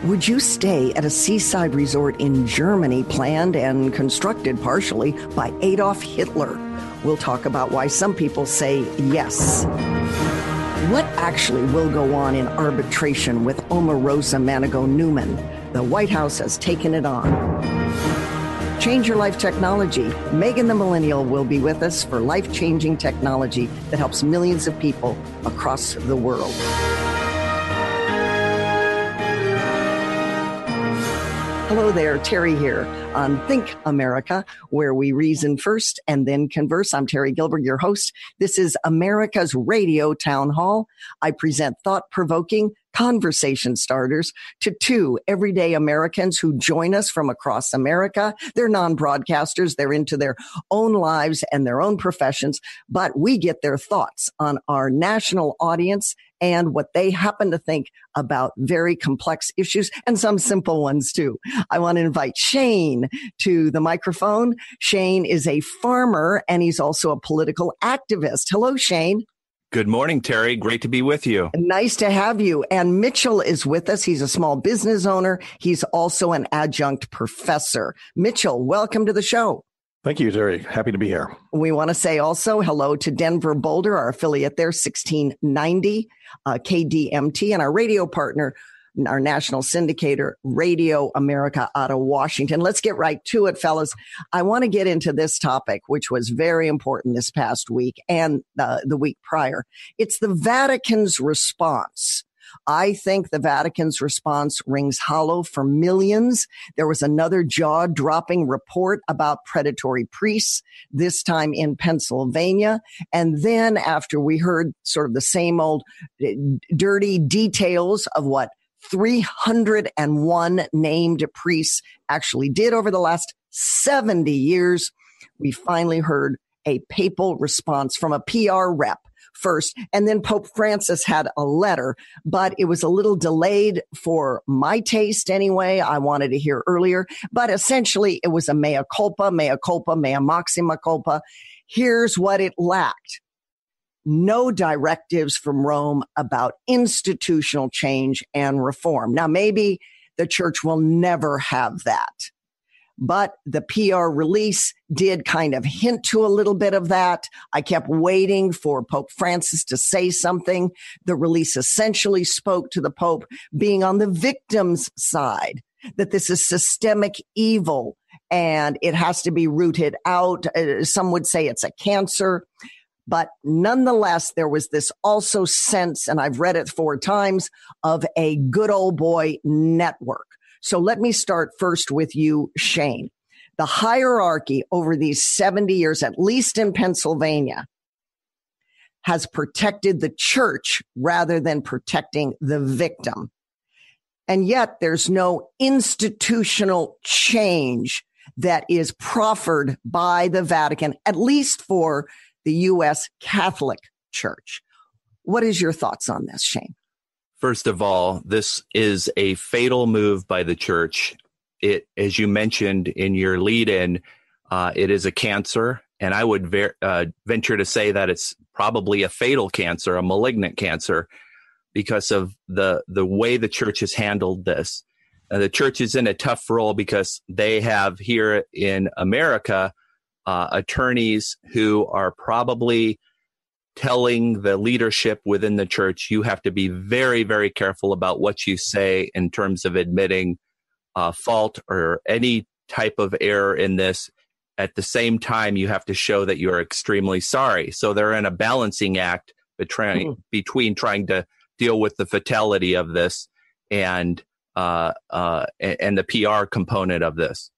Would you stay at a seaside resort in Germany planned and constructed partially by Adolf Hitler? We'll talk about why some people say yes. What actually will go on in arbitration with Omarosa Manigault-Newman? The White House has taken it on. Change your life technology. Megan the Millennial will be with us for life-changing technology that helps millions of people across the world. Hello there, Terry here on Think America, where we reason first and then converse. I'm Terry Gilbert, your host. This is America's Radio Town Hall. I present thought-provoking conversation starters to two everyday Americans who join us from across America. They're non-broadcasters. They're into their own lives and their own professions, but we get their thoughts on our national audience and what they happen to think about very complex issues and some simple ones too. I want to invite Shane to the microphone. Shane is a farmer and he's also a political activist. Hello, Shane. Good morning, Terry. Great to be with you. Nice to have you. And Mitchell is with us. He's a small business owner. He's also an adjunct professor. Mitchell, welcome to the show. Thank you, Terry. Happy to be here. We want to say also hello to Denver Boulder, our affiliate there, 1690 KDMT, and our radio partner, our national syndicator, Radio America out of Washington. Let's get right to it, fellas. I want to get into this topic, which was very important this past week and the week prior. It's the Vatican's response. I think the Vatican's response rings hollow for millions. There was another jaw-dropping report about predatory priests, this time in Pennsylvania. And then after we heard sort of the same old dirty details of what 301 named priests actually did over the last 70 years, we finally heard a papal response from a PR rep first, and then Pope Francis had a letter, but it was a little delayed for my taste anyway. I wanted to hear earlier, but essentially it was a mea culpa, mea maxima culpa. Here's what it lacked. No directives from Rome about institutional change and reform. Now, maybe the church will never have that, but the PR release did kind of hint to a little bit of that. I kept waiting for Pope Francis to say something. The release essentially spoke to the Pope being on the victim's side, that this is systemic evil and it has to be rooted out. Some would say it's a cancer. But nonetheless, there was this also sense, and I've read it 4 times, of a good old boy network. So let me start first with you, Shane. The hierarchy over these 70 years, at least in Pennsylvania, has protected the church rather than protecting the victim. And yet there's no institutional change that is proffered by the Vatican, at least for the U.S. Catholic Church. What is your thoughts on this, Shane? First of all, this is a fatal move by the church. It, as you mentioned in your lead-in, it is a cancer, and I would venture to say that it's probably a fatal cancer, a malignant cancer, because of the way the church has handled this. The church is in a tough role because they have here in America attorneys who are probably telling the leadership within the church, you have to be very, very careful about what you say in terms of admitting fault or any type of error in this. At the same time, you have to show that you're extremely sorry. So they're in a balancing act between trying to deal with the fatality of this and the PR component of this.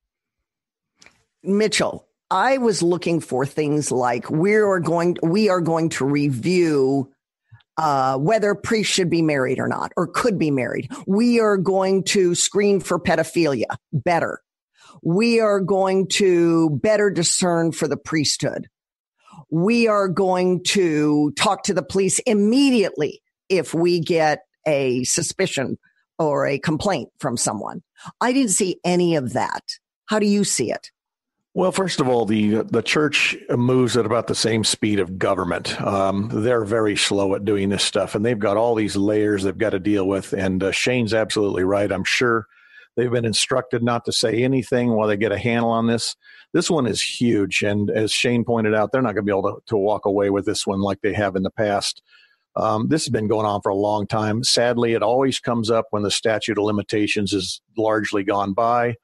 Mitchell, I was looking for things like we are going to review whether priests should be married or not, or could be married. We are going to screen for pedophilia better. We are going to better discern for the priesthood. We are going to talk to the police immediately if we get a suspicion or a complaint from someone. I didn't see any of that. How do you see it? Well, first of all, the church moves at about the same speed of government. They're very slow at doing this stuff, and they've got all these layers they've got to deal with. And Shane's absolutely right. I'm sure they've been instructed not to say anything while they get a handle on this. This one is huge, and as Shane pointed out, they're not going to be able to walk away with this one like they have in the past. This has been going on for a long time. Sadly, it always comes up when the statute of limitations is largely gone by.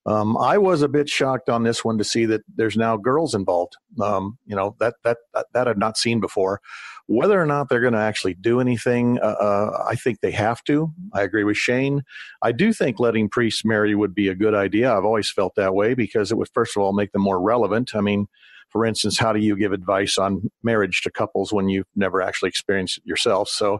I was a bit shocked on this one to see that there's now girls involved. That I've not seen before. Whether or not they're going to actually do anything, I think they have to. I agree with Shane. I do think letting priests marry would be a good idea. I've always felt that way because it would, first of all, make them more relevant. I mean, for instance, how do you give advice on marriage to couples when you've never actually experienced it yourself? So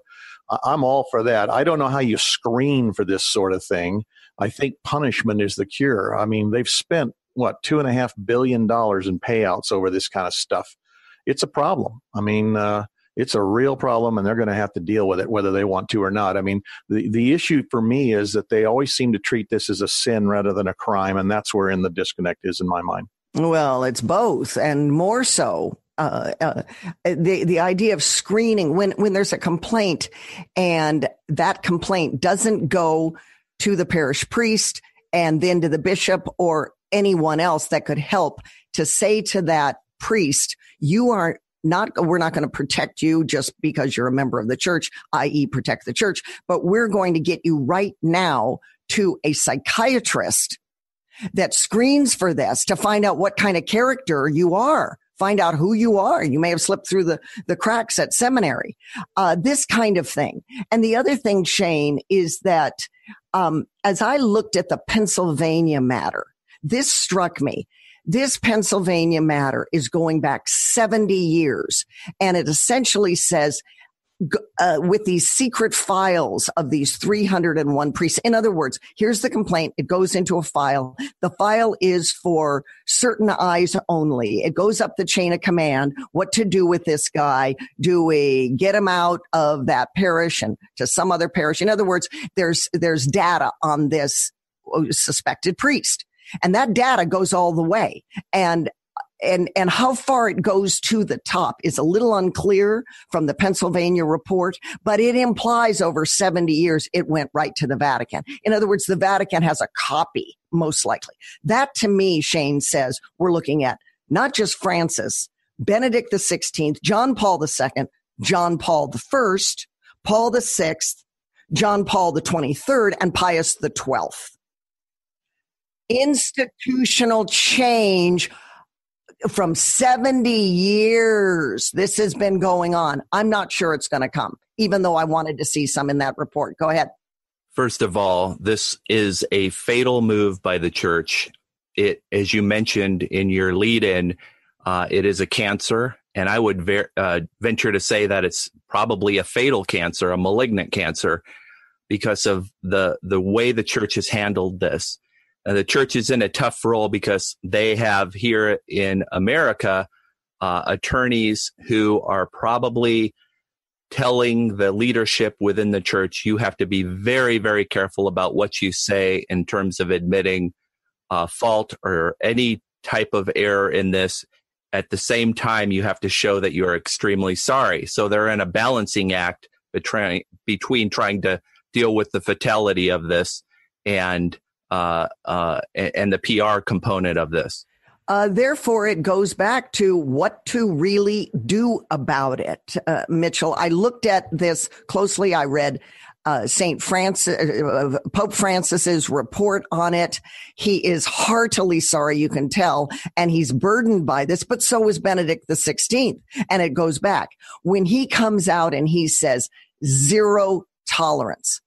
I'm all for that. I don't know how you screen for this sort of thing. I think punishment is the cure. I mean, they've spent, $2.5 billion in payouts over this kind of stuff. It's a problem. I mean, it's a real problem, and they're going to have to deal with it whether they want to or not. I mean, the issue for me is that they always seem to treat this as a sin rather than a crime, and that's where the disconnect is in my mind. Well, it's both, and more so. The idea of screening when there's a complaint and that complaint doesn't go to the parish priest and then to the bishop or anyone else that could help to say to that priest, we're not going to protect you just because you're a member of the church, i.e. protect the church, but we're going to get you right now to a psychiatrist that screens for this to find out what kind of character you are. Find out who you are. You may have slipped through the cracks at seminary. This kind of thing. And the other thing, Shane, is that as I looked at the Pennsylvania matter, this struck me. This Pennsylvania matter is going back 70 years. And it essentially says, with these secret files of these 301 priests. In other words, here's the complaint. It goes into a file. The file is for certain eyes only. It goes up the chain of command. What to do with this guy? Do we get him out of that parish and to some other parish? In other words, there's data on this suspected priest. And that data goes all the way. And how far it goes to the top is a little unclear from the Pennsylvania report, but it implies over 70 years it went right to the Vatican. In other words, the Vatican has a copy, most likely. That, to me, Shane says, we're looking at not just Francis, Benedict XVI, John Paul II, John Paul I, Paul VI, John Paul XXIII, and Pius XII. Institutional change. From 70 years, this has been going on. I'm not sure it's going to come, even though I wanted to see some in that report. Go ahead. First of all, this is a fatal move by the church. It, as you mentioned in your lead-in, it is a cancer, and I would venture to say that it's probably a fatal cancer, a malignant cancer, because of the way the church has handled this. The church is in a tough role because they have here in America attorneys who are probably telling the leadership within the church, you have to be very, very careful about what you say in terms of admitting fault or any type of error in this. At the same time, you have to show that you're extremely sorry. So they're in a balancing act between trying to deal with the fatality of this and the PR component of this. Therefore, it goes back to what to really do about it. Mitchell, I looked at this closely. I read Pope Francis's report on it. He is heartily sorry, you can tell, and he's burdened by this, but so is Benedict XVI. And it goes back. When he comes out and he says, zero tolerance.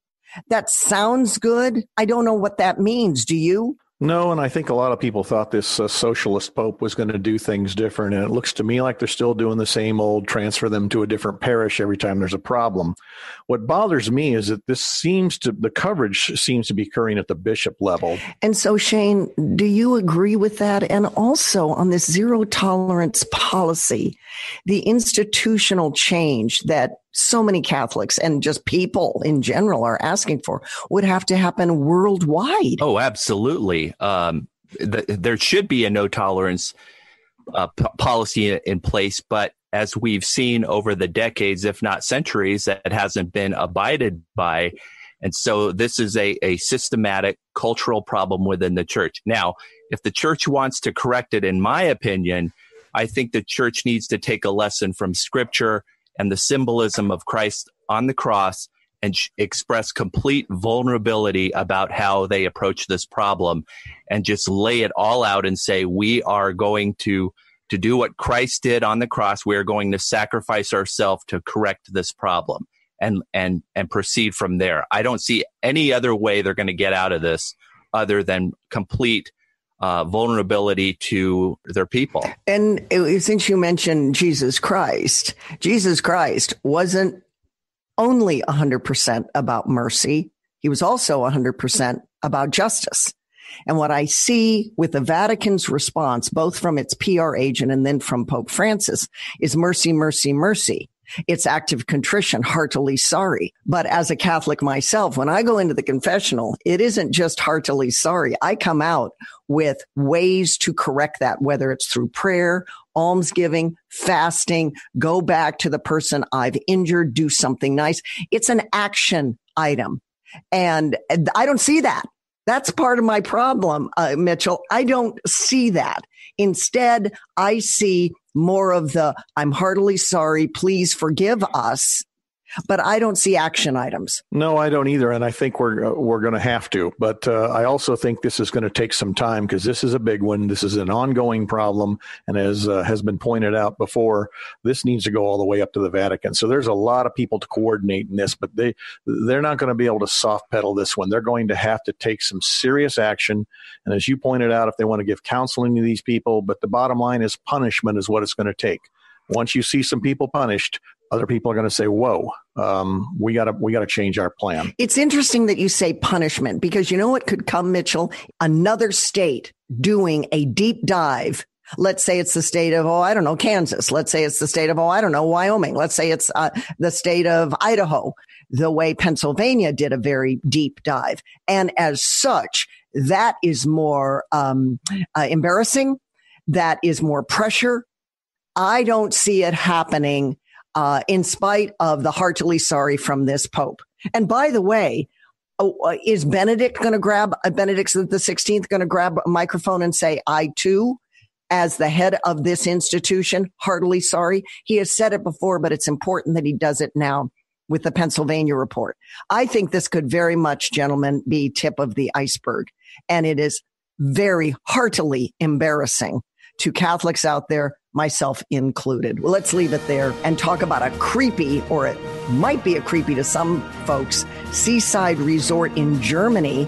That sounds good. I don't know what that means. Do you? No, and I think a lot of people thought this socialist pope was going to do things different, and it looks to me like they're still doing the same old transfer them to a different parish every time there's a problem. What bothers me is that the coverage seems to be occurring at the bishop level. And so, Shane, do you agree with that? And also on this zero tolerance policy, the institutional change that so many Catholics and just people in general are asking for would have to happen worldwide. Oh, absolutely. there should be a no tolerance policy in place, but as we've seen over the decades, if not centuries, that hasn't been abided by. And so this is a systematic cultural problem within the church. Now, if the church wants to correct it, in my opinion, I think the church needs to take a lesson from Scripture and the symbolism of Christ on the cross and express complete vulnerability about how they approach this problem and just lay it all out and say, we are going to do what Christ did on the cross. We are going to sacrifice ourselves to correct this problem and proceed from there. I don't see any other way they're going to get out of this other than complete vulnerability to their people. And since you mentioned Jesus Christ wasn't only 100% about mercy. He was also 100% about justice. And what I see with the Vatican's response, both from its PR agent and then from Pope Francis, is mercy, mercy, mercy. It's active contrition, heartily sorry. But as a Catholic myself, when I go into the confessional, it isn't just heartily sorry. I come out with ways to correct that, whether it's through prayer, almsgiving, fasting, go back to the person I've injured, do something nice. It's an action item. And I don't see that. That's part of my problem, Mitchell. I don't see that. Instead, I see more of the, I'm heartily sorry, please forgive us. But I don't see action items. No, I don't either. And I think we're going to have to. But I also think this is going to take some time because this is a big one. This is an ongoing problem. And as has been pointed out before, this needs to go all the way up to the Vatican. So there's a lot of people to coordinate in this, but they're not going to be able to soft pedal this one. They're going to have to take some serious action. And as you pointed out, if they want to give counseling to these people, but the bottom line is punishment is what it's going to take. Once you see some people punished, other people are going to say, whoa, we got to change our plan. It's interesting that you say punishment because you know what could come, Mitchell? Another state doing a deep dive. Let's say it's the state of, Kansas. Let's say it's the state of, Wyoming. Let's say it's the state of Idaho, the way Pennsylvania did a very deep dive. And as such, that is more embarrassing. That is more pressure. I don't see it happening in spite of the heartily sorry from this Pope. And by the way, is Benedict going to Benedict the 16th going to grab a microphone and say, I too, as the head of this institution, heartily sorry? He has said it before, but it's important that he does it now with the Pennsylvania report. I think this could very much, gentlemen, be tip of the iceberg. And it is very heartily embarrassing to Catholics out there, myself included. Well, let's leave it there and talk about a creepy, or it might be a creepy to some folks, seaside resort in Germany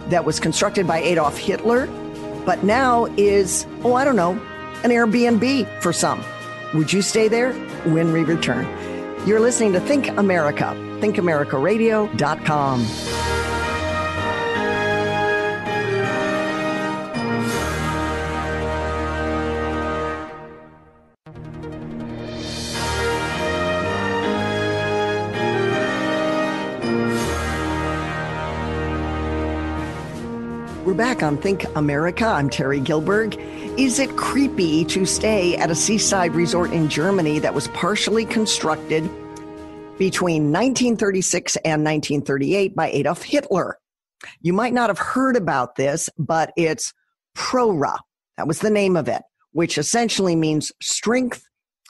that was constructed by Adolf Hitler, but now is, an Airbnb for some. Would you stay there when we return? You're listening to Think America, thinkamericaradio.com. We're back on Think America. I'm Terry Gilberg. Is it creepy to stay at a seaside resort in Germany that was partially constructed between 1936 and 1938 by Adolf Hitler? You might not have heard about this, but it's Prora. That was the name of it, which essentially means strength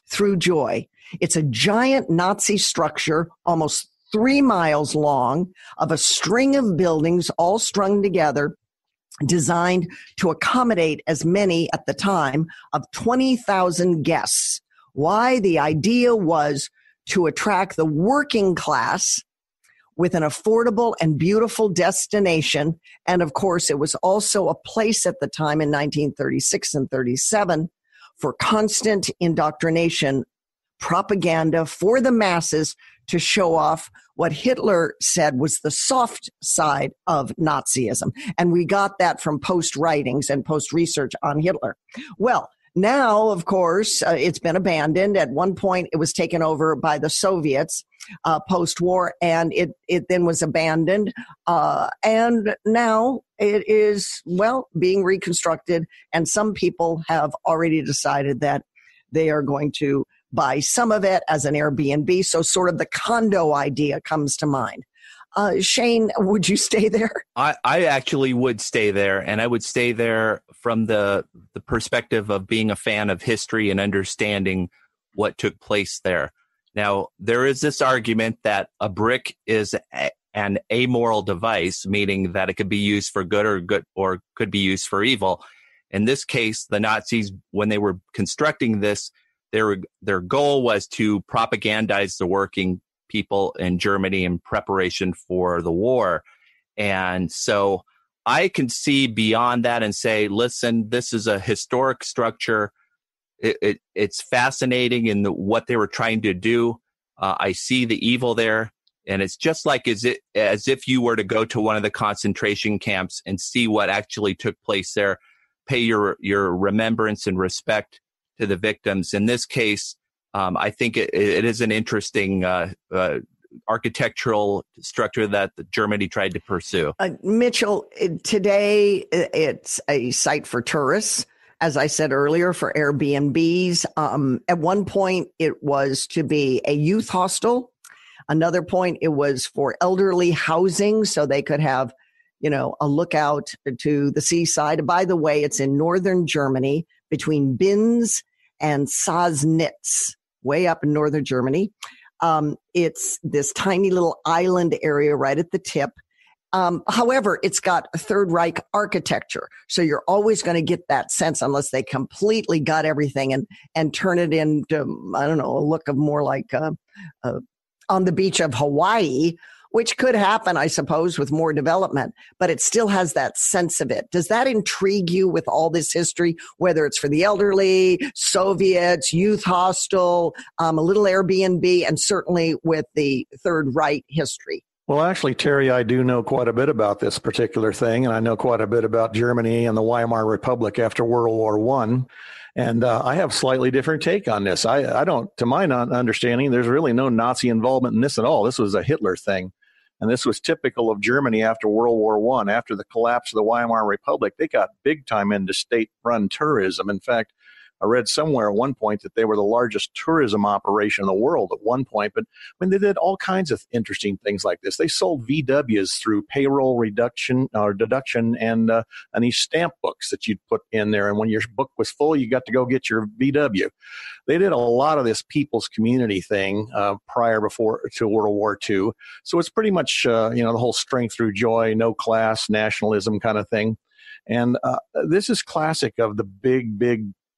through joy. It's a giant Nazi structure, almost 3 miles long, of a string of buildings all strung together, designed to accommodate as many at the time of 20,000 guests. Why? The idea was to attract the working class with an affordable and beautiful destination. And of course, it was also a place at the time in 1936 and 37 for constant indoctrination, propaganda for the masses to show off what Hitler said was the soft side of Nazism. And we got that from post writings and post research on Hitler. Well, now, of course, it's been abandoned. At one point, it was taken over by the Soviets. post-war, and it then was abandoned. And now it is, well, being reconstructed, and some people have already decided that they are going to buy some of it as an Airbnb. So sort of the condo idea comes to mind. Shane, would you stay there? I actually would stay there, and I would stay there from the perspective of being a fan of history and understanding what took place there. Now, there is this argument that a brick is an amoral device, meaning that it could be used for good or could be used for evil. In this case, the Nazis, when they were constructing this, their goal was to propagandize the working people in Germany in preparation for the war. And so I can see beyond that and say, listen, this is a historic structure. It's fascinating in what they were trying to do. I see the evil there. And it's just like as if you were to go to one of the concentration camps and see what actually took place there, pay your remembrance and respect to the victims. In this case, I think it is an interesting architectural structure that Germany tried to pursue. Mitchell, today it's a site for tourists, as I said earlier, for Airbnbs. At one point, it was to be a youth hostel. Another point, it was for elderly housing, so they could have, a lookout to the seaside. By the way, it's in northern Germany between Binz and Sassnitz, way up in northern Germany. It's this tiny little island area right at the tip. However, it's got a Third Reich architecture. So you're always going to get that sense, unless they completely got everything and turn it into, I don't know, a look of more like on the beach of Hawaii, which could happen, I suppose, with more development, but it still has that sense of it. Does that intrigue you with all this history, whether it's for the elderly, Soviets, youth hostel, a little Airbnb, and certainly with the Third Reich history? Well, actually, Terry, I do know quite a bit about this particular thing, and I know quite a bit about Germany and the Weimar Republic after World War I. And I have a slightly different take on this. I don't, to my understanding, there's really no Nazi involvement in this at all. This was a Hitler thing. And this was typical of Germany after World War I. After the collapse of the Weimar Republic, they got big time into state-run tourism. In fact, I read somewhere at one point that they were the largest tourism operation in the world at one point. But when they did all kinds of interesting things like this, they sold VWs through payroll reduction or deduction and these stamp books that you'd put in there. And when your book was full, you got to go get your VW. They did a lot of this people's community thing before to World War II. So it's pretty much, the whole strength through joy, no class, nationalism kind of thing. And this is classic of the big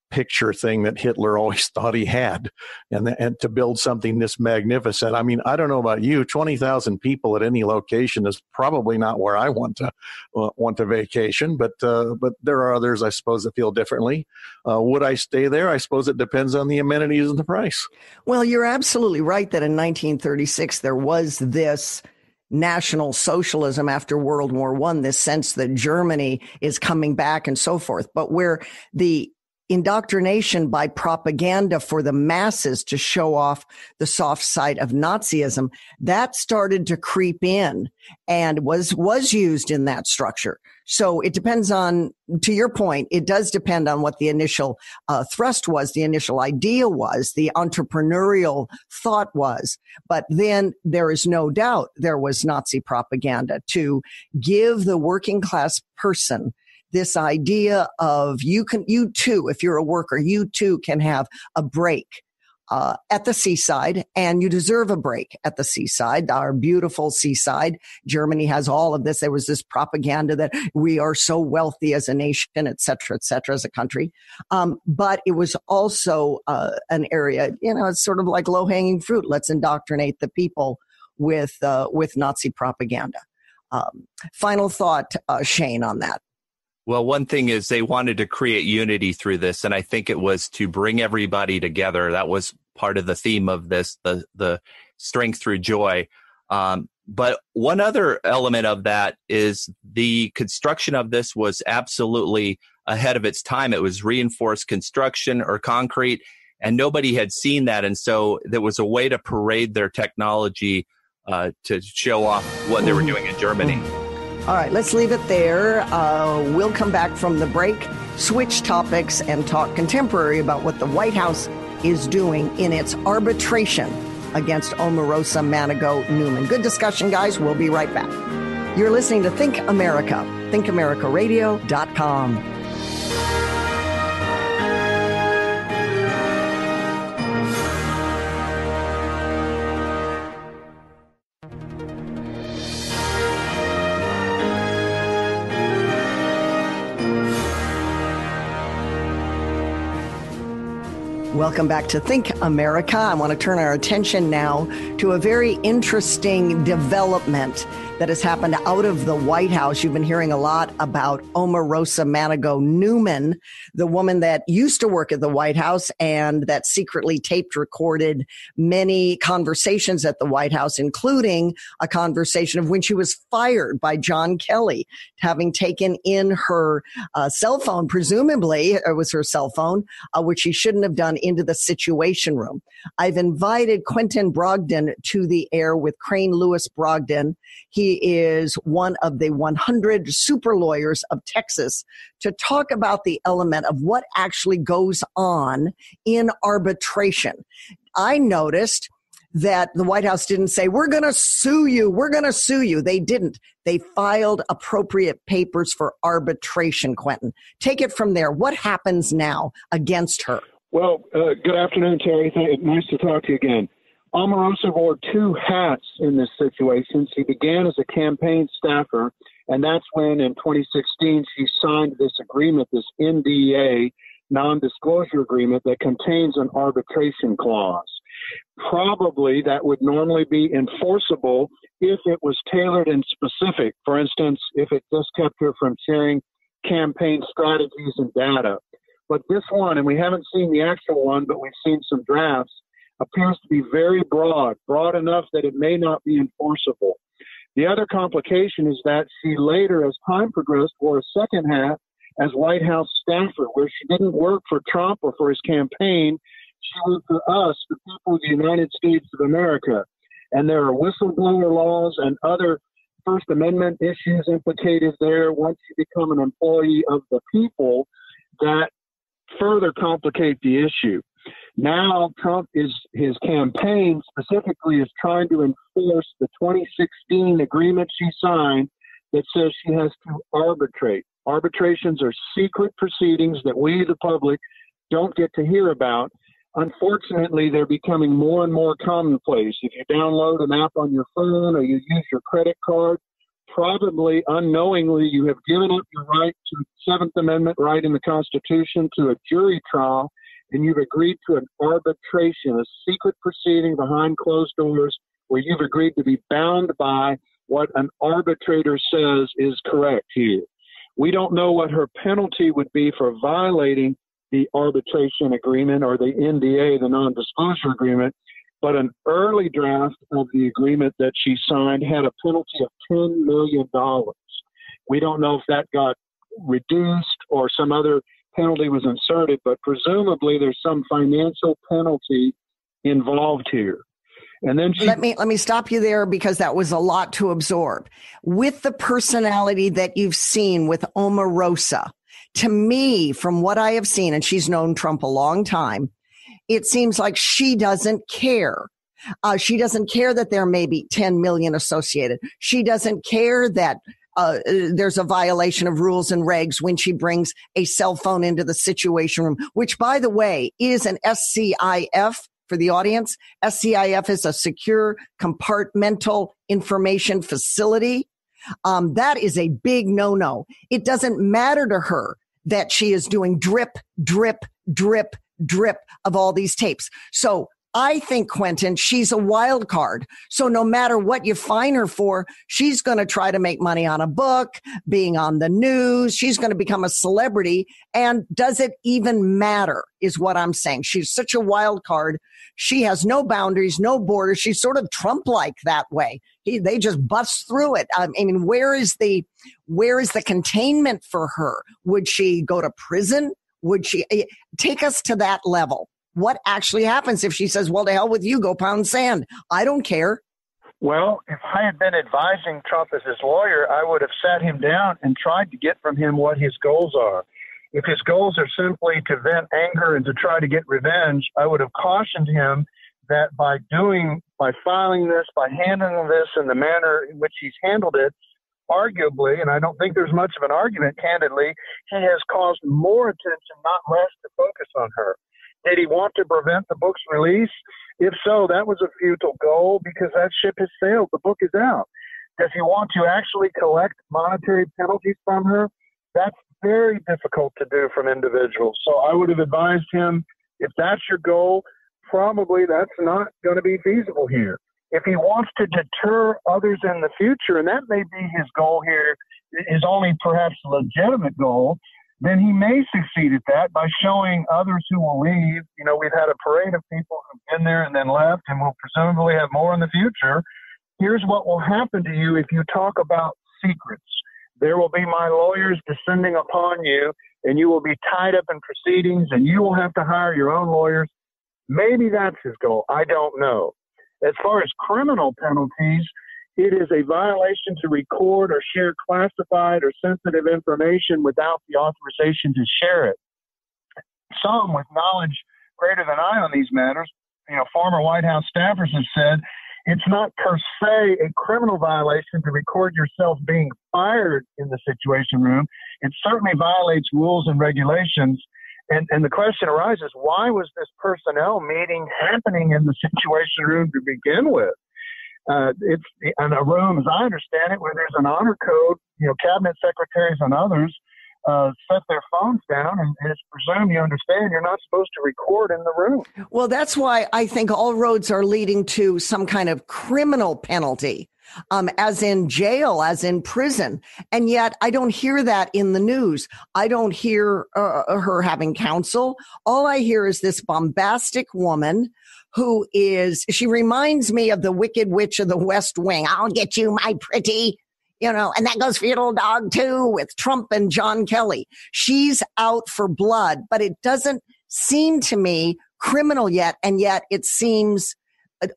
picture thing that Hitler always thought he had, and to build something this magnificent. I mean, I don't know about you, 20,000 people at any location is probably not where I want to vacation, but there are others, I suppose, that feel differently. Would I stay there? I suppose it depends on the amenities and the price. Well, you're absolutely right that in 1936 there was this National Socialism after World War I, this sense that Germany is coming back and so forth, but where the indoctrination by propaganda for the masses to show off the soft side of Nazism, that started to creep in and was used in that structure. So it depends on, to your point, it does depend on what the initial thrust was, the initial idea was, the entrepreneurial thought was. But then there is no doubt there was Nazi propaganda to give the working class person this idea of you too, if you're a worker, you too can have a break at the seaside, and you deserve a break at the seaside, our beautiful seaside. Germany has all of this. There was this propaganda that we are so wealthy as a nation, et cetera, as a country. But it was also an area, it's sort of like low-hanging fruit. Let's indoctrinate the people with Nazi propaganda. Final thought, Shane, on that. Well, one thing is they wanted to create unity through this, and I think it was to bring everybody together. That was part of the theme of this, the strength through joy. But one other element of that is the construction of this was absolutely ahead of its time. It was reinforced construction or concrete, and nobody had seen that. And so there was a way to parade their technology to show off what they were doing in Germany. All right, let's leave it there. We'll come back from the break, switch topics, and talk contemporary about what the White House is doing in its arbitration against Omarosa, Manigault, Newman. Good discussion, guys. We'll be right back. You're listening to Think America, thinkamericaradio.com. Welcome back to Think America. I want to turn our attention now to a very interesting development that has happened out of the White House. You've been hearing a lot about Omarosa Manigault Newman, the woman that used to work at the White House and that secretly taped recorded many conversations at the White House, including a conversation of when she was fired by John Kelly, having taken in her cell phone, presumably it was her cell phone, which she shouldn't have done, into the Situation Room. I've invited Quentin Brogdon to the air with Crane Lewis Brogdon. He is one of the 100 super lawyers of Texas to talk about the element of what actually goes on in arbitration. I noticed that the White House didn't say, we're going to sue you. We're going to sue you. They didn't. They filed appropriate papers for arbitration, Quentin. Take it from there. What happens now against her? Well, good afternoon, Terry. Nice to talk to you again. Omarosa wore two hats in this situation. She began as a campaign staffer, and that's when in 2016 she signed this agreement, this NDA, non-disclosure agreement, that contains an arbitration clause. Probably that would normally be enforceable if it was tailored and specific. For instance, if it just kept her from sharing campaign strategies and data. But this one, and we haven't seen the actual one, but we've seen some drafts, appears to be very broad enough that it may not be enforceable. The other complication is that she later, as time progressed, wore a second hat as White House staffer, where she didn't work for Trump or for his campaign. She worked for us, the people of the United States of America. And there are whistleblower laws and other First Amendment issues implicated there once you become an employee of the people that further complicate the issue. Now Trump his campaign specifically is trying to enforce the 2016 agreement she signed that says she has to arbitrate. Arbitrations are secret proceedings that we, the public, don't get to hear about. Unfortunately, they're becoming more and more commonplace. If you download an app on your phone or you use your credit card, probably unknowingly you have given up your right to the Seventh Amendment right in the Constitution to a jury trial, and you've agreed to an arbitration, a secret proceeding behind closed doors where you've agreed to be bound by what an arbitrator says is correct here. We don't know what her penalty would be for violating the arbitration agreement or the NDA, the non-disclosure agreement, but an early draft of the agreement that she signed had a penalty of $10 million. We don't know if that got reduced or some other penalty was inserted, but presumably there's some financial penalty involved here. And then let me stop you there, because that was a lot to absorb. With the personality that you've seen with Omarosa, to me, from what I have seen, and she's known Trump a long time, it seems like she doesn't care. She doesn't care that there may be 10 million associated. She doesn't care that there's a violation of rules and regs when she brings a cell phone into the Situation Room, which, by the way, is an SCIF for the audience. SCIF is a secure compartmental information facility. That is a big no-no. It doesn't matter to her that she is doing drip, drip, drip, drip of all these tapes. So I think, Quentin, she's a wild card. So no matter what you fine her for, she's going to try to make money on a book, being on the news. She's going to become a celebrity. And does it even matter is what I'm saying. She's such a wild card. She has no boundaries, no borders. She's sort of Trump-like that way. They just bust through it. I mean, where is the containment for her? Would she go to prison? Would she take us to that level? what actually happens if she says, well, to hell with you, go pound sand. I don't care. Well, if I had been advising Trump as his lawyer, I would have sat him down and tried to get from him what his goals are. If his goals are simply to vent anger and to try to get revenge, I would have cautioned him that by filing this, by handling this in the manner in which he's handled it, arguably, and I don't think there's much of an argument, candidly, he has caused more attention, not less, to focus on her. Did he want to prevent the book's release? If so, that was a futile goal because that ship has sailed. The book is out. Does he want to actually collect monetary penalties from her? That's very difficult to do from individuals. So I would have advised him, if that's your goal, probably that's not going to be feasible here. If he wants to deter others in the future, and that may be his goal here, his only perhaps legitimate goal, then he may succeed at that by showing others who will leave. You know, we've had a parade of people who've been there and then left, and we'll presumably have more in the future. Here's what will happen to you if you talk about secrets. There will be my lawyers descending upon you, and you will be tied up in proceedings, and you will have to hire your own lawyers. Maybe that's his goal. I don't know. As far as criminal penalties, it is a violation to record or share classified or sensitive information without the authorization to share it. Some with knowledge greater than I on these matters, former White House staffers have said it's not per se a criminal violation to record yourself being fired in the Situation Room. It certainly violates rules and regulations. And the question arises, why was this personnel meeting happening in the Situation Room to begin with? It's in a room, as I understand it, where there's an honor code. Cabinet secretaries and others set their phones down, and it's presumed you understand you're not supposed to record in the room. Well, that's why I think all roads are leading to some kind of criminal penalty, as in jail, as in prison. And yet I don't hear that in the news. I don't hear her having counsel. All I hear is this bombastic woman she reminds me of the Wicked Witch of the West Wing. I'll get you, my pretty, and that goes for your little dog too, with Trump and John Kelly. She's out for blood, but it doesn't seem to me criminal yet. And yet it seems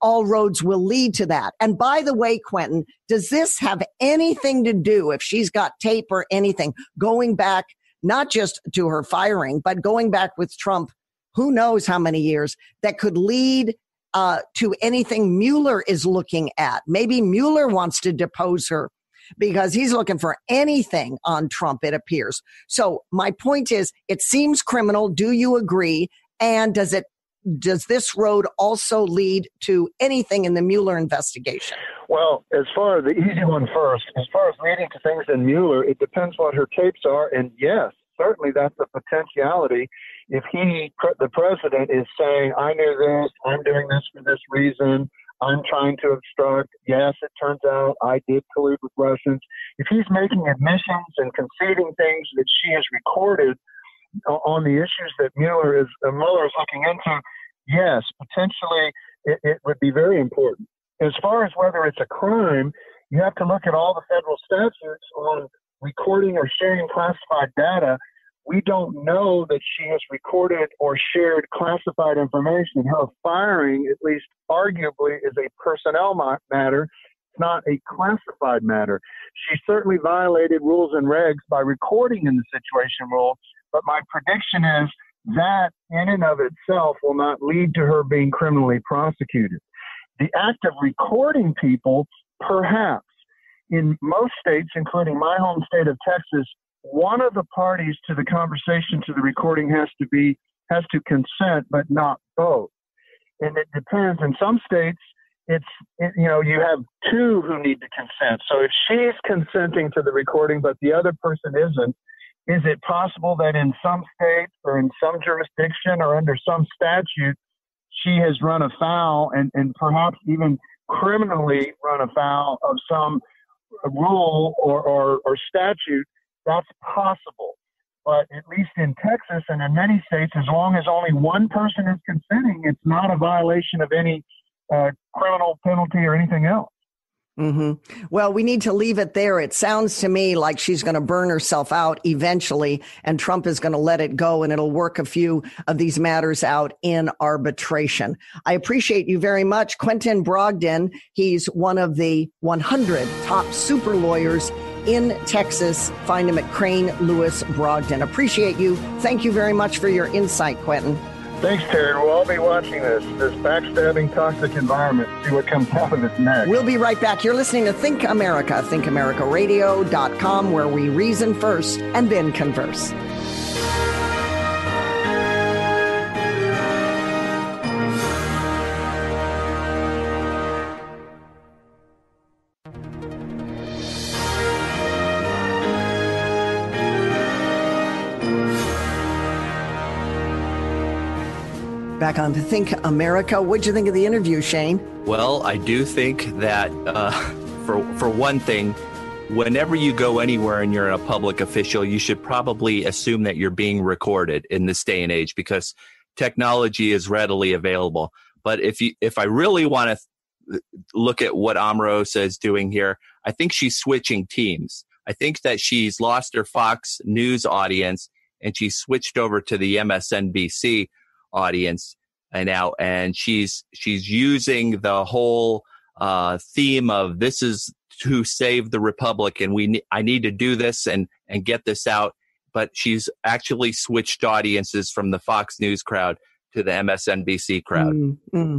all roads will lead to that. And by the way, Quentin, does this have anything to do, if she's got tape or anything, going back, not just to her firing, but going back with Trump, who knows how many years, that could lead to anything Mueller is looking at? Maybe Mueller wants to depose her because he's looking for anything on Trump, it appears. So my point is, it seems criminal. Do you agree? And does this road also lead to anything in the Mueller investigation? Well, as far as the easy one first, as far as leading to things in Mueller, it depends what her tapes are. And yes, certainly that's a potentiality. If the president is saying, I knew this, I'm doing this for this reason, I'm trying to obstruct, yes, it turns out I did collude with Russians. If he's making admissions and conceding things that she has recorded on the issues that Mueller is looking into, yes, potentially it would be very important. As far as whether it's a crime, you have to look at all the federal statutes on recording or sharing classified data. We don't know that she has recorded or shared classified information. Her firing, at least arguably, is a personnel matter. It's not a classified matter. She certainly violated rules and regs by recording in the Situation Rule, but my prediction is that in and of itself will not lead to her being criminally prosecuted. The act of recording people, perhaps. In most states, including my home state of Texas, one of the parties to the conversation, to the recording, has to consent, but not both. And it depends. In some states, you have two who need to consent. So if she's consenting to the recording, but the other person isn't, is it possible that in some states or in some jurisdiction or under some statute, she has run afoul and perhaps even criminally run afoul of some rule or statute? That's possible. But at least in Texas and in many states, as long as only one person is consenting, it's not a violation of any criminal penalty or anything else. Mm-hmm. Well, we need to leave it there. It sounds to me like she's going to burn herself out eventually, and Trump is going to let it go, and it'll work a few of these matters out in arbitration. I appreciate you very much. Quentin Brogdon, he's one of the 100 top super lawyers in Texas. Find him at Crane Lewis Brogdon. Appreciate you. Thank you very much for your insight, Quentin. Thanks, Terry. We'll all be watching this backstabbing, toxic environment, see what comes out of it next. We'll be right back. You're listening to Think America, thinkamericaradio.com, where we reason first and then converse. Back on to Think America. What'd you think of the interview, Shane? Well, I do think that, for one thing, whenever you go anywhere and you're a public official, you should probably assume that you're being recorded in this day and age because technology is readily available. But if I really want to look at what Omarosa is doing here, I think she's switching teams. I think that she's lost her Fox News audience and she's switched over to the MSNBC audience now, and she's using the whole theme of this is to save the republic, and I need to do this and get this out. But she's actually switched audiences from the Fox News crowd to the MSNBC crowd. Mm-hmm.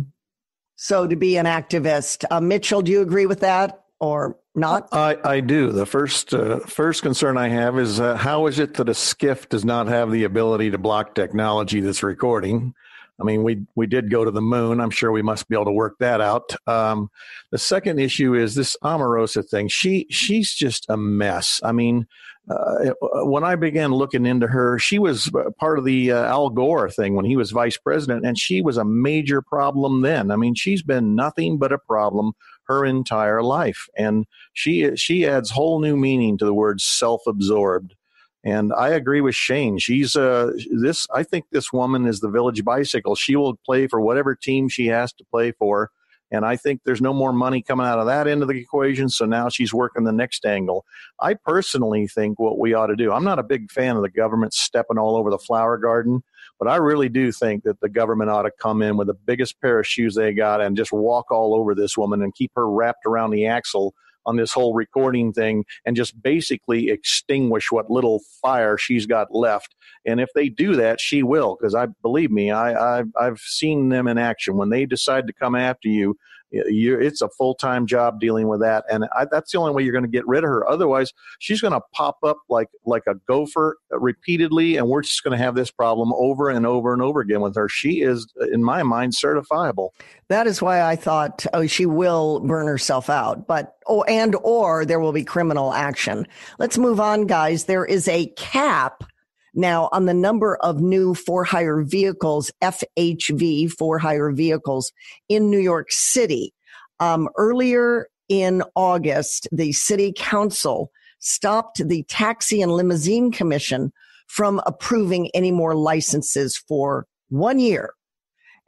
So to be an activist, Mitchell, do you agree with that or not? I do. The first concern I have is how is it that a skiff does not have the ability to block technology that's recording? I mean, we did go to the moon. I'm sure we must be able to work that out. The second issue is this Omarosa thing. She's just a mess. I mean, when I began looking into her, she was part of the Al Gore thing when he was vice president, and she was a major problem then. I mean, she's been nothing but a problem her entire life, and she adds whole new meaning to the word self-absorbed. And I agree with Shane. She's I think this woman is the Village Bicycle. She will play for whatever team she has to play for. And I think there's no more money coming out of that end of the equation. So now she's working the next angle. I personally think what we ought to do, I'm not a big fan of the government stepping all over the flower garden, but I really do think that the government ought to come in with the biggest pair of shoes they got and just walk all over this woman and keep her wrapped around the axle on this whole recording thing and just basically extinguish what little fire she's got left. And if they do that, she will, because believe me, I've seen them in action. When they decide to come after you, it's a full-time job dealing with that. And that's the only way you're going to get rid of her. Otherwise, she's going to pop up like a gopher repeatedly, and we're just going to have this problem over and over and over again with her. She is, in my mind, certifiable. That is why I thought, she will burn herself out, or there will be criminal action. Let's move on, guys. There is a cap now on the number of new for-hire vehicles, FHV, for-hire vehicles in New York City. Earlier in August, the city council stopped the Taxi and Limousine Commission from approving any more licenses for 1 year.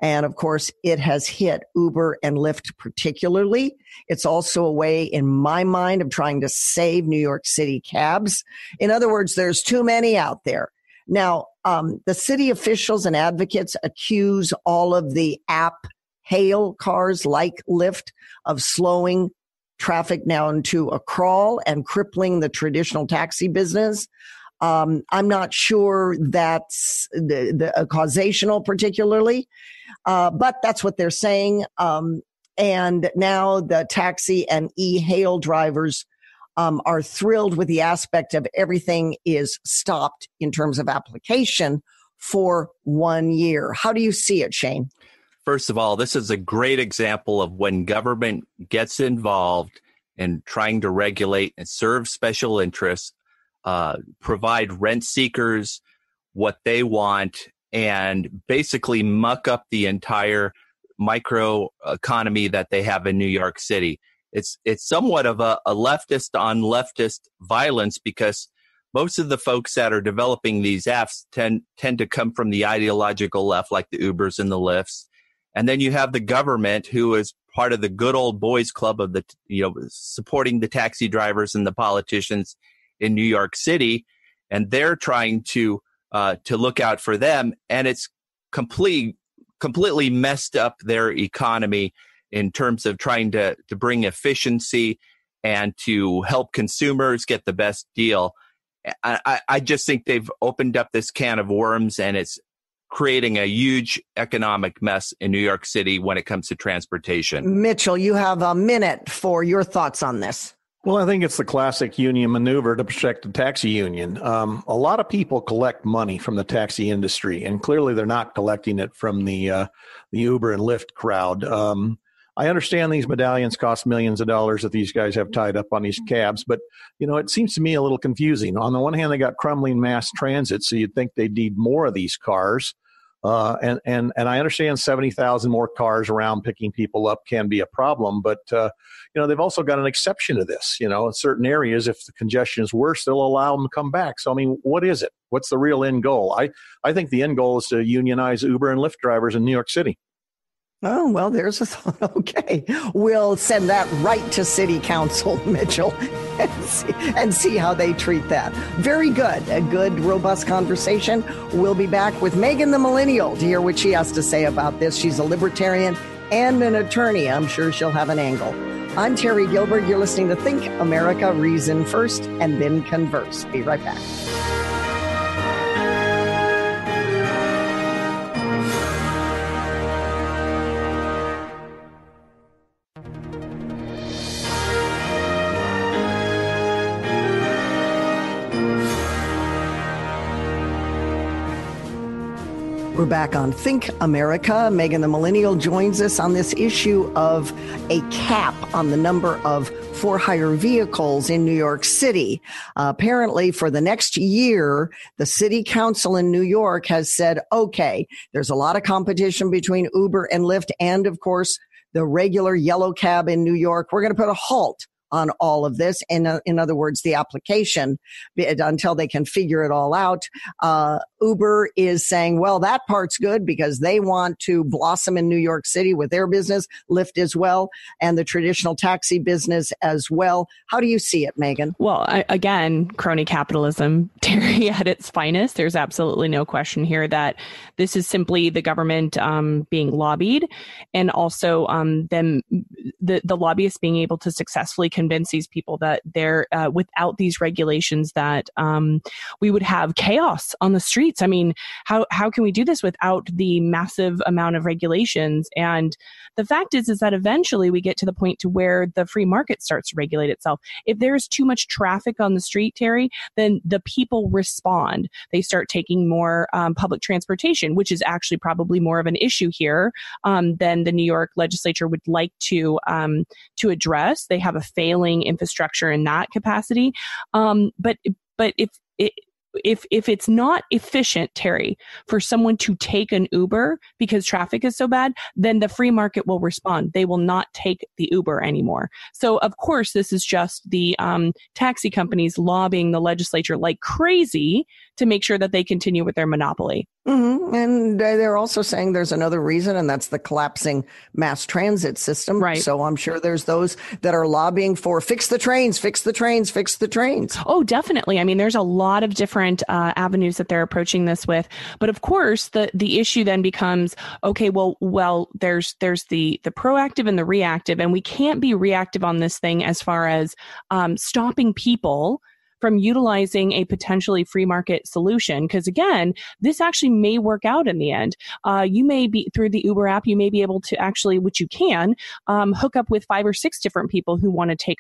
And of course, it has hit Uber and Lyft particularly. It's also a way, in my mind, of trying to save New York City cabs. In other words, there's too many out there. Now, the city officials and advocates accuse all of the app hail cars like Lyft of slowing traffic down to a crawl and crippling the traditional taxi business. I'm not sure that's the causational particularly, but that's what they're saying. And now the taxi and e-hail drivers are thrilled with the aspect of everything is stopped in terms of application for 1 year. How do you see it, Shane? First of all, this is a great example of when government gets involved in trying to regulate and serve special interests, provide rent seekers what they want, and basically muck up the entire micro economy that they have in New York City. It's somewhat of a leftist on leftist violence, because most of the folks that are developing these apps tend to come from the ideological left, like the Ubers and the Lyfts. And then you have the government, who is part of the good old boys club of the, supporting the taxi drivers and the politicians in New York City. And they're trying to look out for them. And it's completely messed up their economy in terms of trying to bring efficiency and to help consumers get the best deal. I just think they've opened up this can of worms, and it's creating a huge economic mess in New York City when it comes to transportation. Mitchell, you have a minute for your thoughts on this. Well, I think it's the classic union maneuver to protect the taxi union. A lot of people collect money from the taxi industry, and clearly they're not collecting it from the Uber and Lyft crowd. I understand these medallions cost millions of dollars that these guys have tied up on these cabs, but it seems to me a little confusing. On the one hand, they got crumbling mass transit, so you'd think they'd need more of these cars. And I understand 70,000 more cars around picking people up can be a problem, but they've also got an exception to this. In certain areas, if the congestion is worse, they'll allow them to come back. So, I mean, what is it? What's the real end goal? I think the end goal is to unionize Uber and Lyft drivers in New York City. Oh, well, there's a thought. Okay. We'll send that right to City Council, Mitchell, and see how they treat that. Very good. A good, robust conversation. We'll be back with Megan the Millennial to hear what she has to say about this. She's a libertarian and an attorney. I'm sure she'll have an angle. I'm Terry Gilbert. You're listening to Think America, Reason First, and then Converse. Be right back. We're back on Think America. Megan the Millennial joins us on this issue of a cap on the number of for-hire vehicles in New York City. Apparently, for the next year, the City Council in New York has said, okay, there's a lot of competition between Uber and Lyft and, of course, the regular yellow cab in New York. We're going to put a halt on all of this. In other words, the application until they can figure it all out. Uber is saying, well, that part's good because they want to blossom in New York City with their business, Lyft as well, and the traditional taxi business as well. How do you see it, Megan? Well, again, crony capitalism, Terry, at its finest. There's absolutely no question here that this is simply the government being lobbied, and also the lobbyists being able to successfully convince these people that they're without these regulations that we would have chaos on the streets. I mean, how can we do this without the massive amount of regulations? And the fact is that eventually we get to the point to where the free market starts to regulate itself. If there's too much traffic on the street, Terry, then the people respond. They start taking more public transportation, which is actually probably more of an issue here than the New York legislature would like to address. They have a failing infrastructure in that capacity. But if it's not efficient, Terry, for someone to take an Uber because traffic is so bad, then the free market will respond. They will not take the Uber anymore. So, of course, this is just the taxi companies lobbying the legislature like crazy to make sure that they continue with their monopoly. Mm-hmm. And they're also saying there's another reason, and that's the collapsing mass transit system. Right. So I'm sure there's those that are lobbying for fix the trains, fix the trains, fix the trains. Oh, definitely. I mean, there's a lot of different avenues that they're approaching this with. But of course, the issue then becomes, okay, well, there's the proactive and the reactive, and we can't be reactive on this thing as far as stopping people from utilizing a potentially free market solution. Because again, this actually may work out in the end. You may be, through the Uber app, you may be able to actually, which you can, hook up with 5 or 6 different people who want to take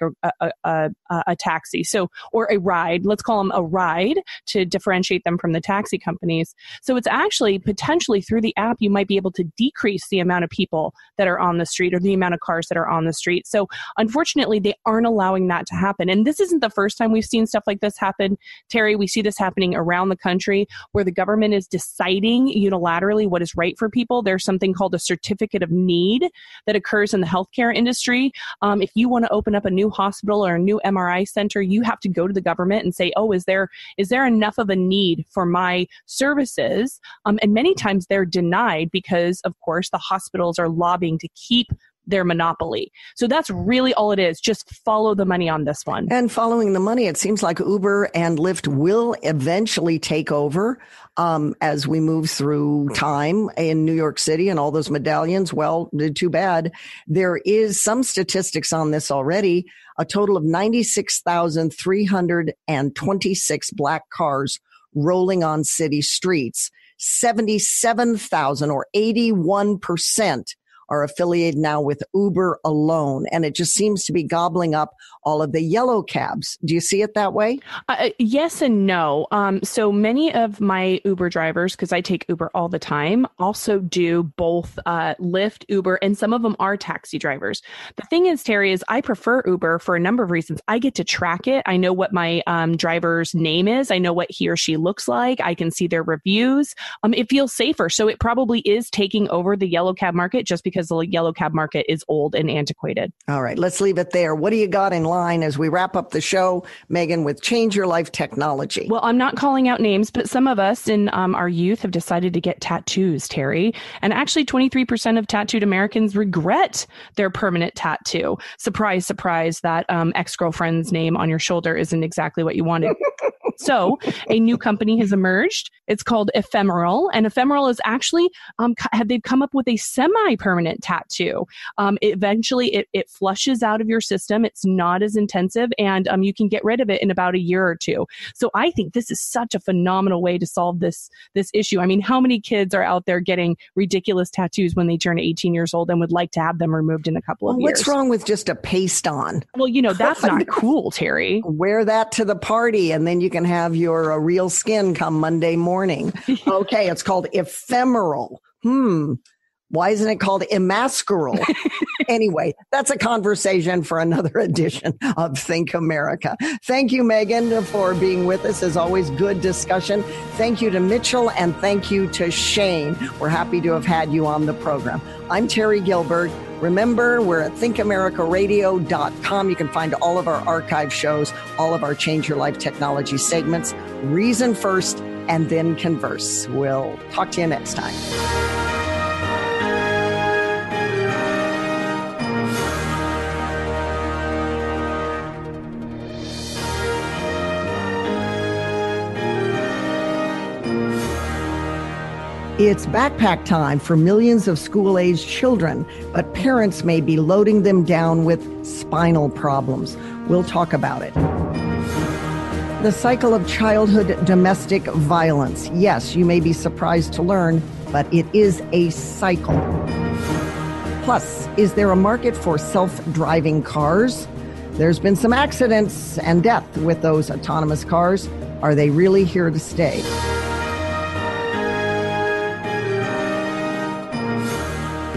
a taxi. So, or a ride, let's call them a ride to differentiate them from the taxi companies. So it's actually potentially through the app, you might be able to decrease the amount of people that are on the street or the amount of cars that are on the street. So unfortunately, they aren't allowing that to happen. And this isn't the first time we've seen stuff like like this happen, Terry. We see this happening around the country where the government is deciding unilaterally what is right for people. There's something called a certificate of need that occurs in the healthcare industry. If you want to open up a new hospital or a new MRI center, you have to go to the government and say, oh, is there enough of a need for my services? And many times they're denied because, of course, the hospitals are lobbying to keep their monopoly. So that's really all it is. Just follow the money on this one. And following the money, it seems like Uber and Lyft will eventually take over as we move through time in New York City and all those medallions. Well, too bad. There is some statistics on this already. A total of 96,326 black cars rolling on city streets. 77,000 or 81% are affiliated now with Uber alone. And it just seems to be gobbling up all of the yellow cabs. Do you see it that way? Yes and no. So many of my Uber drivers, because I take Uber all the time, also do both Lyft, Uber, and some of them are taxi drivers. The thing is, Terry, is I prefer Uber for a number of reasons. I get to track it. I know what my driver's name is. I know what he or she looks like. I can see their reviews. It feels safer. So it probably is taking over the yellow cab market just because the yellow cab market is old and antiquated. All right, let's leave it there. What do you got in line as we wrap up the show, Megan, with Change Your Life technology? Well, I'm not calling out names, but some of us in our youth have decided to get tattoos, Terry. And actually 23% of tattooed Americans regret their permanent tattoo. Surprise, surprise, that ex-girlfriend's name on your shoulder isn't exactly what you wanted. So a new company has emerged. It's called Ephemeral, and Ephemeral is actually, they've come up with a semi-permanent tattoo. Eventually it flushes out of your system. It's not as intensive, and you can get rid of it in about a year or two. So I think this is such a phenomenal way to solve this issue. I mean, how many kids are out there getting ridiculous tattoos when they turn 18 years old and would like to have them removed in a couple of years? What's wrong with just a paste on? Well, that's not cool, Terry. Wear that to the party, and then you can have your real skin come Monday morning. Okay, it's called Ephemeral. Why isn't it called emascural? Anyway, that's a conversation for another edition of Think America. Thank you, Megan, for being with us. As always, good discussion. Thank you to Mitchell, and thank you to Shane. We're happy to have had you on the program. I'm Terry Gilbert. Remember, we're at thinkamericaradio.com. You can find all of our archive shows, all of our Change Your Life technology segments. Reason first, and then converse. We'll talk to you next time. It's backpack time for millions of school-aged children, but parents may be loading them down with spinal problems. We'll talk about it. The cycle of childhood domestic violence. Yes, you may be surprised to learn, but it is a cycle. Plus, is there a market for self-driving cars? There's been some accidents and death with those autonomous cars. Are they really here to stay?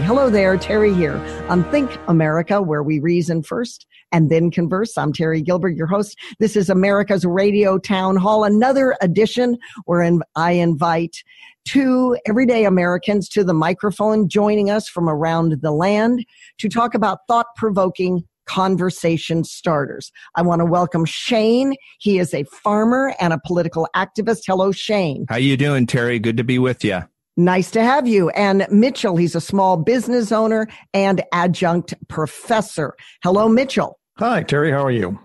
Hello there, Terry here on Think America, where we reason first and then converse. I'm Terry Gilbert, your host. This is America's Radio Town Hall, another edition wherein I invite two everyday Americans to the microphone, joining us from around the land to talk about thought-provoking conversation starters. I want to welcome Shane. He is a farmer and a political activist. Hello, Shane. How you doing, Terry? Good to be with you. Nice to have you. And Mitchell, he's a small business owner and adjunct professor. Hello, Mitchell. Hi, Terry. How are you?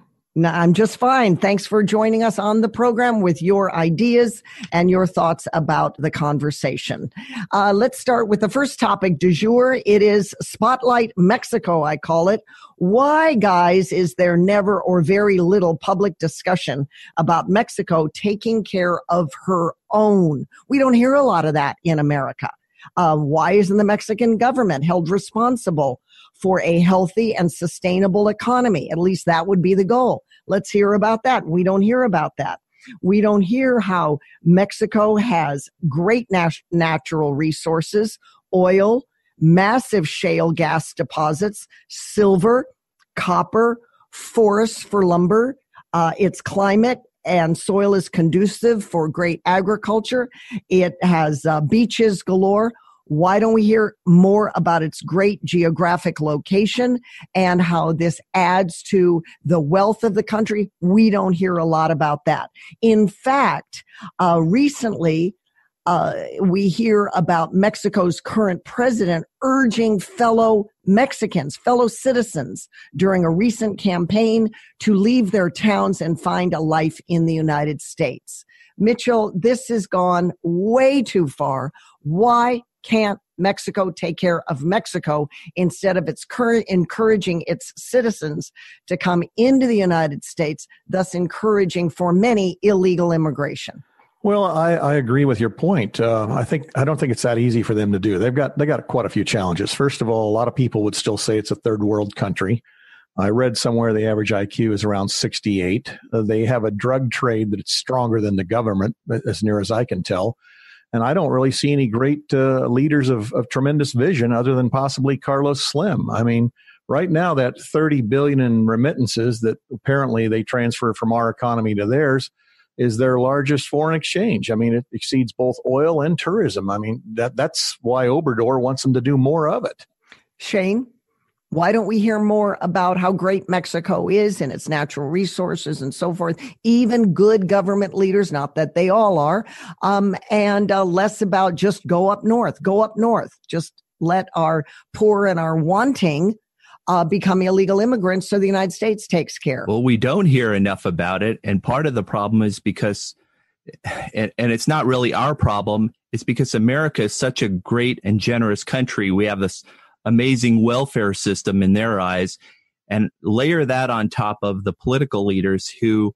I'm just fine. Thanks for joining us on the program with your ideas and your thoughts about the conversation. Let's start with the first topic du jour. It is Spotlight Mexico, I call it. Why, guys, is there never or very little public discussion about Mexico taking care of her own? We don't hear a lot of that in America. Why isn't the Mexican government held responsible for a healthy and sustainable economy? At least that would be the goal. Let's hear about that. We don't hear about that. We don't hear how Mexico has great natural resources, oil, massive shale gas deposits, silver, copper, forests for lumber, its climate, and soil is conducive for great agriculture. It has beaches galore. Why don't we hear more about its great geographic location and how this adds to the wealth of the country? We don't hear a lot about that. In fact, recently, we hear about Mexico's current president urging fellow Mexicans, fellow citizens during a recent campaign to leave their towns and find a life in the United States. Mitchell, this has gone way too far. Why can't Mexico take care of Mexico instead of encouraging its citizens to come into the United States, thus encouraging for many illegal immigration? Well, I agree with your point. I don't think it's that easy for them to do. They got quite a few challenges. First of all, a lot of people would still say it's a third world country. I read somewhere the average IQ is around 68. They have a drug trade that's stronger than the government, as near as I can tell. And I don't really see any great leaders of tremendous vision other than possibly Carlos Slim. I mean, right now, that $30 billion in remittances that apparently they transfer from our economy to theirs is their largest foreign exchange. I mean, it exceeds both oil and tourism. I mean, that's why Obrador wants them to do more of it. Shane, why don't we hear more about how great Mexico is and its natural resources and so forth? Even good government leaders, not that they all are, and less about just go up north. Just let our poor and our wanting become illegal immigrants so the United States takes care. Well, we don't hear enough about it. And part of the problem is because, and it's not really our problem, it's because America is such a great and generous country. We have this amazing welfare system in their eyes, and layer that on top of the political leaders who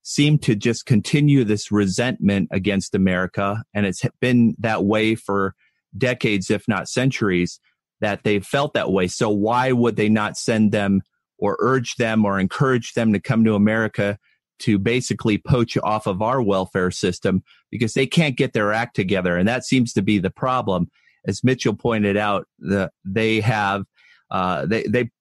seem to just continue this resentment against America. And it's been that way for decades, if not centuries, that they've felt that way. So why would they not send them or urge them or encourage them to come to America to basically poach off of our welfare system? Because they can't get their act together. And that seems to be the problem. As Mitchell pointed out, they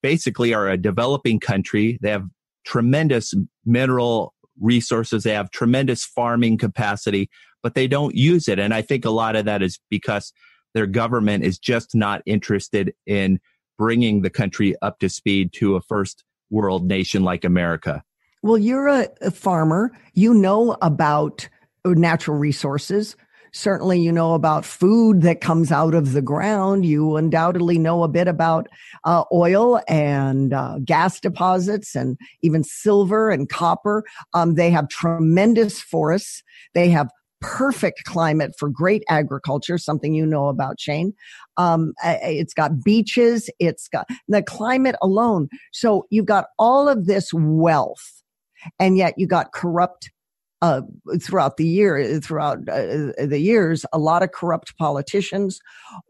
basically are a developing country. They have tremendous mineral resources. They have tremendous farming capacity, but they don't use it. And I think a lot of that is because their government is just not interested in bringing the country up to speed to a first world nation like America. Well, you're a farmer. You know about natural resources. Certainly, you know about food that comes out of the ground. You undoubtedly know a bit about oil and gas deposits and even silver and copper. They have tremendous forests. They have perfect climate for great agriculture, something you know about, Shane. It's got beaches. It's got the climate alone. So you've got all of this wealth, and yet you got corrupt throughout the years, a lot of corrupt politicians.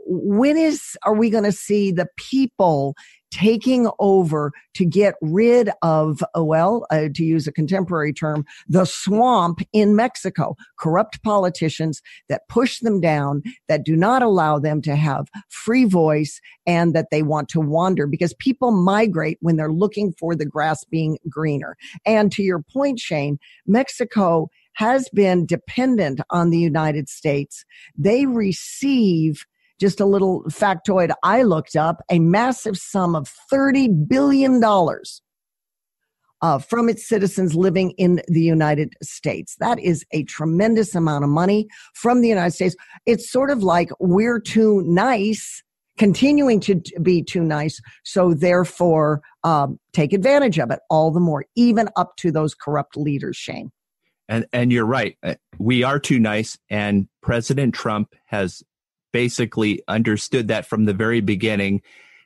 When are we going to see the people taking over to get rid of, to use a contemporary term, the swamp in Mexico? Corrupt politicians that push them down, that do not allow them to have free voice, and that they want to wander, because people migrate when they're looking for the grass being greener. And to your point, Shane, Mexico has been dependent on the United States. They receive, just a little factoid I looked up, a massive sum of $30 billion from its citizens living in the United States. That is a tremendous amount of money from the United States. It's sort of like we're too nice, continuing to be too nice, so therefore take advantage of it all the more, even up to those corrupt leaders, Shane. And you're right. We are too nice, and President Trump has basically understood that from the very beginning,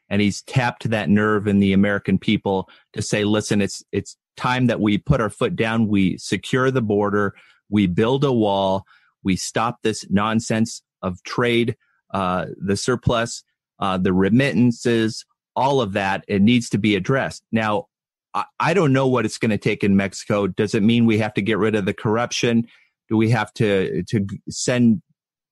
and he's tapped that nerve in the American people to say, listen, it's time that we put our foot down, we secure the border, we build a wall, we stop this nonsense of trade, the surplus, the remittances, all of that. It needs to be addressed. Now, I don't know what it's going to take in Mexico. Does it mean we have to get rid of the corruption? Do we have to send?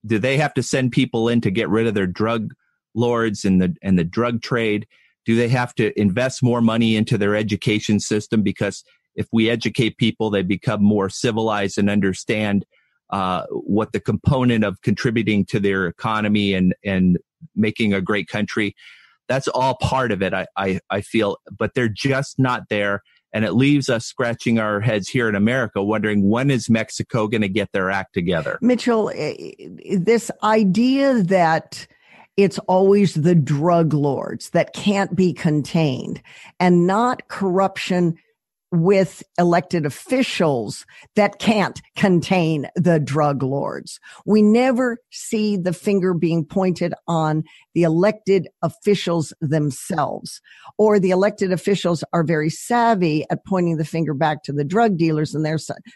Do they have to send people in to get rid of their drug lords and the drug trade? Do they have to invest more money into their education system? Because if we educate people, they become more civilized and understand what the component of contributing to their economy and making a great country. That's all part of it, I feel, but they're just not there. And it leaves us scratching our heads here in America, wondering when is Mexico going to get their act together? Mitchell, this idea that it's always the drug lords that can't be contained and not corruption with elected officials that can't contain the drug lords. We never see the finger being pointed on the elected officials themselves, or the elected officials are very savvy at pointing the finger back to the drug dealers and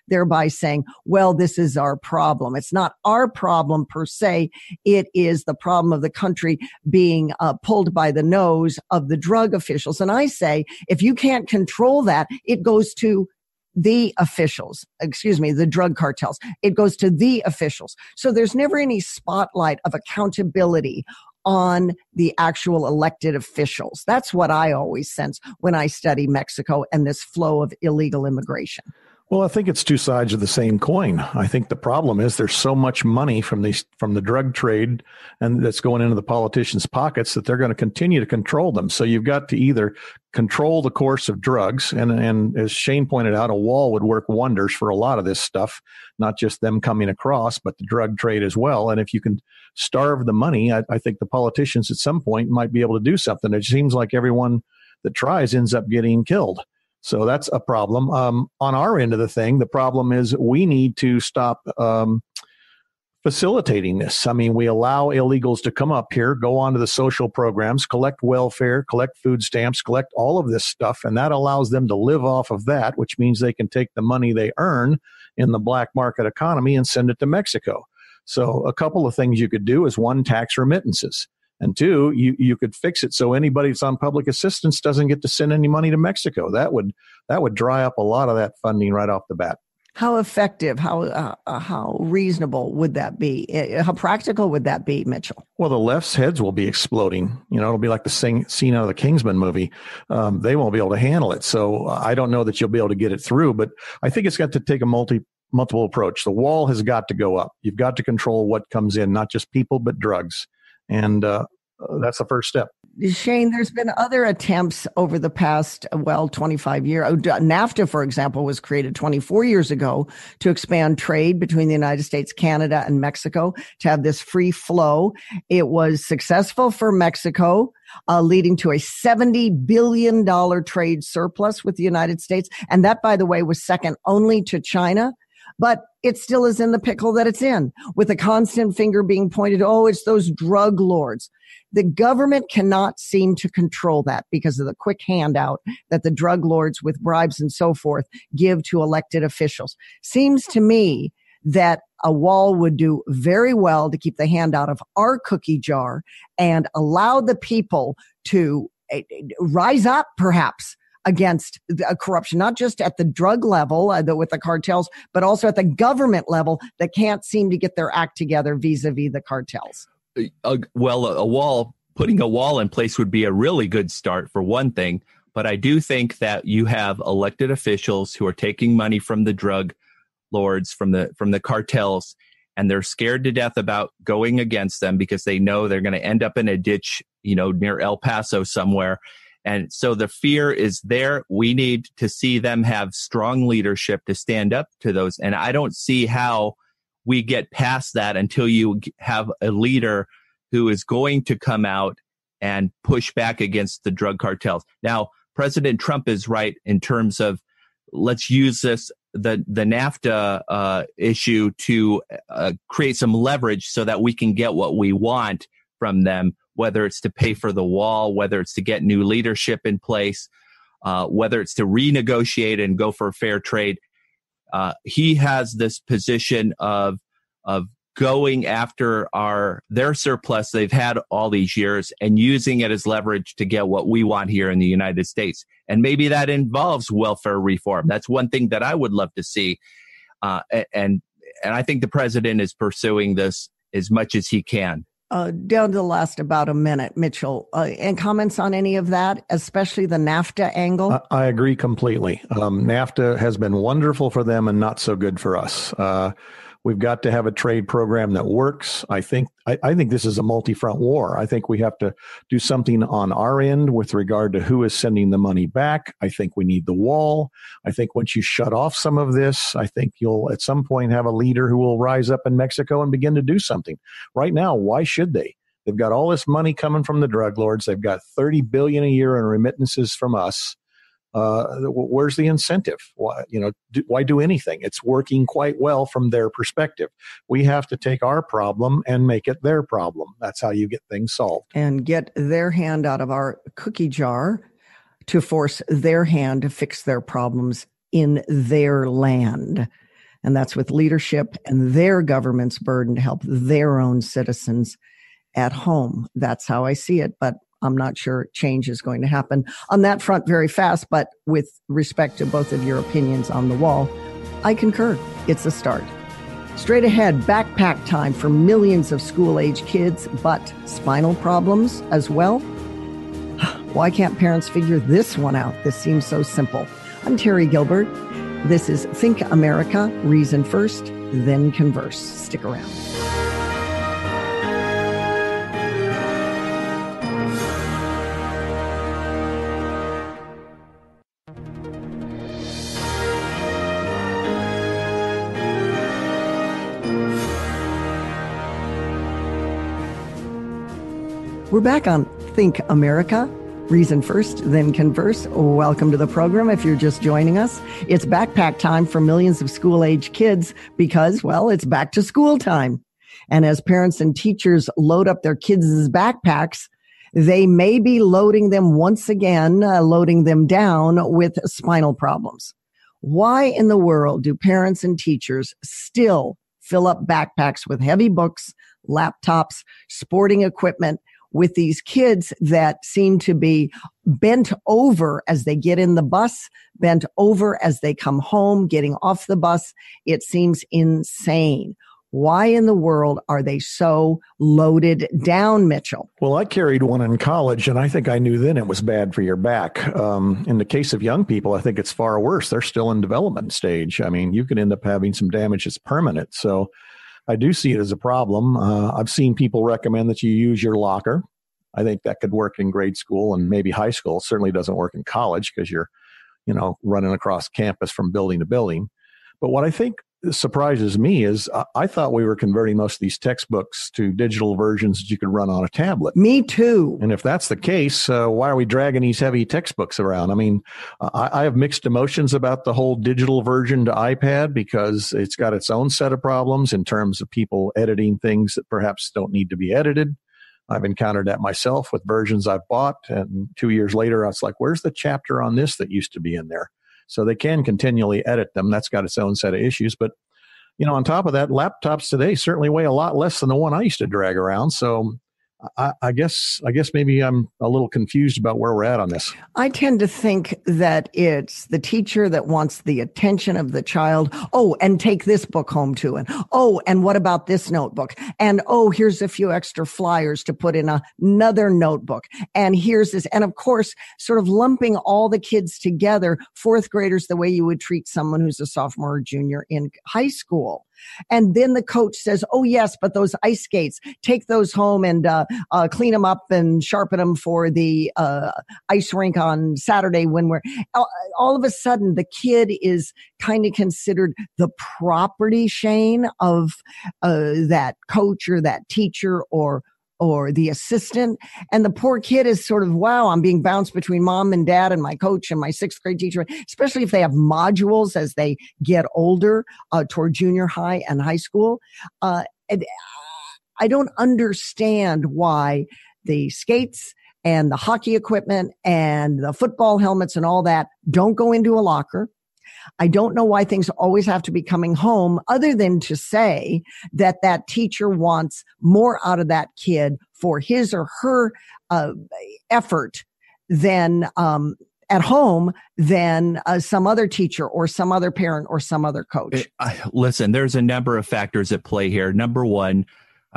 thereby saying, well, this is our problem. It's not our problem per se. It is the problem of the country being pulled by the nose of the drug officials. And I say, if you can't control that, it goes to the officials, the drug cartels. It goes to the officials. So there's never any spotlight of accountability on the actual elected officials. That's what I always sense when I study Mexico and this flow of illegal immigration. Well, I think it's two sides of the same coin. I think the problem is there's so much money from the drug trade and that's going into the politicians' pockets that they're going to continue to control them. So you've got to either control the course of drugs, and as Shane pointed out, a wall would work wonders for a lot of this stuff, not just them coming across, but the drug trade as well. And if you can starve the money, I think the politicians at some point might be able to do something. It seems like everyone that tries ends up getting killed. So that's a problem. On our end of the thing, the problem is we need to stop facilitating this. I mean, we allow illegals to come up here, go onto the social programs, collect welfare, collect food stamps, collect all of this stuff, and that allows them to live off of that, which means they can take the money they earn in the black market economy and send it to Mexico. So a couple of things you could do is, one, tax remittances. And two, you could fix it so anybody that's on public assistance doesn't get to send any money to Mexico. That would dry up a lot of that funding right off the bat. How effective, how reasonable would that be? How practical would that be, Mitchell? Well, the left's heads will be exploding. It'll be like the scene out of the Kingsman movie. They won't be able to handle it. So I don't know that you'll be able to get it through, but I think it's got to take a multiple approach. The wall has got to go up. You've got to control what comes in, not just people, but drugs. And that's the first step. Shane, there's been other attempts over the past, 25 years. NAFTA, for example, was created 24 years ago to expand trade between the United States, Canada, and Mexico, to have this free flow. It was successful for Mexico, leading to a $70 billion trade surplus with the United States. And that, by the way, was second only to China. But it still is in the pickle that it's in, with a constant finger being pointed, it's those drug lords. The government cannot seem to control that because of the quick handout that the drug lords with bribes and so forth give to elected officials. Seems to me that a wall would do very well to keep the hand out of our cookie jar and allow the people to rise up, perhaps, against corruption, not just at the drug level with the cartels, but also at the government level that can't seem to get their act together vis-a-vis the cartels. Putting a wall in place would be a really good start for one thing. But I do think that you have elected officials who are taking money from the drug lords, from the cartels, and they're scared to death about going against them because they know they're going to end up in a ditch, near El Paso somewhere. And so the fear is there. We need to see them have strong leadership to stand up to those. And I don't see how we get past that until you have a leader who is going to come out and push back against the drug cartels. Now, President Trump is right in terms of, let's use the NAFTA issue to create some leverage so that we can get what we want from them, whether it's to pay for the wall, whether it's to get new leadership in place, whether it's to renegotiate and go for fair trade. He has this position of going after their surplus they've had all these years and using it as leverage to get what we want here in the United States. And maybe that involves welfare reform. That's one thing that I would love to see. And I think the president is pursuing this as much as he can. Down to the last about a minute, Mitchell. And comments on any of that, especially the NAFTA angle? I agree completely. NAFTA has been wonderful for them and not so good for us. We've got to have a trade program that works. I think this is a multi-front war. I think we have to do something on our end with regard to who is sending the money back. I think we need the wall. I think once you shut off some of this, I think you'll at some point have a leader who will rise up in Mexico and begin to do something. Right now, why should they? They've got all this money coming from the drug lords. They've got $30 billion a year in remittances from us. Where's the incentive? Why do anything? It's working quite well from their perspective. We have to take our problem and make it their problem. That's how you get things solved. And get their hand out of our cookie jar to force their hand to fix their problems in their land. And that's with leadership and their government's burden to help their own citizens at home. That's how I see it. But I'm not sure change is going to happen on that front very fast, but with respect to both of your opinions on the wall, I concur. It's a start. Straight ahead, backpack time for millions of school-age kids, but spinal problems as well. Why can't parents figure this one out? This seems so simple. I'm Terry Gilbert. This is Think America, Reason First, Then Converse. Stick around. We're back on Think America, Reason First, Then Converse. Welcome to the program. If you're just joining us, it's backpack time for millions of school-age kids because, well, it's back to school time. And as parents and teachers load up their kids' backpacks, they may be loading them once again, loading them down with spinal problems. Why in the world do parents and teachers still fill up backpacks with heavy books, laptops, sporting equipment, with these kids that seem to be bent over as they get in the bus, bent over as they come home, getting off the bus? It seems insane. Why in the world are they so loaded down, Mitchell? Well, I carried one in college, and I think I knew then it was bad for your back. In the case of young people, I think it's far worse. They're still in development stage. I mean, you could end up having some damage that's permanent. So I do see it as a problem. I've seen people recommend that you use your locker. I think that could work in grade school and maybe high school. It certainly doesn't work in college because you're, running across campus from building to building. But what I think surprises me is I thought we were converting most of these textbooks to digital versions that you could run on a tablet. Me too. And if that's the case, why are we dragging these heavy textbooks around? I mean, I have mixed emotions about the whole digital version to iPad because it's got its own set of problems in terms of people editing things that perhaps don't need to be edited. I've encountered that myself with versions I've bought. And 2 years later, I was like, where's the chapter on this that used to be in there? So they can continually edit them. That's got its own set of issues. But, on top of that, laptops today certainly weigh a lot less than the one I used to drag around. So I guess maybe I'm a little confused about where we're at on this. I tend to think that it's the teacher that wants the attention of the child. Oh, and take this book home too. And oh, and what about this notebook? And oh, here's a few extra flyers to put in another notebook. And here's this. And of course, sort of lumping all the kids together, fourth graders, the way you would treat someone who's a sophomore or junior in high school. And then the coach says, oh, yes, but those ice skates, take those home and clean them up and sharpen them for the ice rink on Saturday when we're all of a sudden the kid is kind of considered the property, Shane, of that coach or that teacher or the assistant. And the poor kid is sort of, wow, I'm being bounced between mom and dad and my coach and my sixth grade teacher, especially if they have modules as they get older toward junior high and high school. And I don't understand why the skates and the hockey equipment and the football helmets and all that don't go into a locker. I don't know why things always have to be coming home other than to say that that teacher wants more out of that kid for his or her effort than at home than some other teacher or some other parent or some other coach. Listen, there's a number of factors at play here. Number one,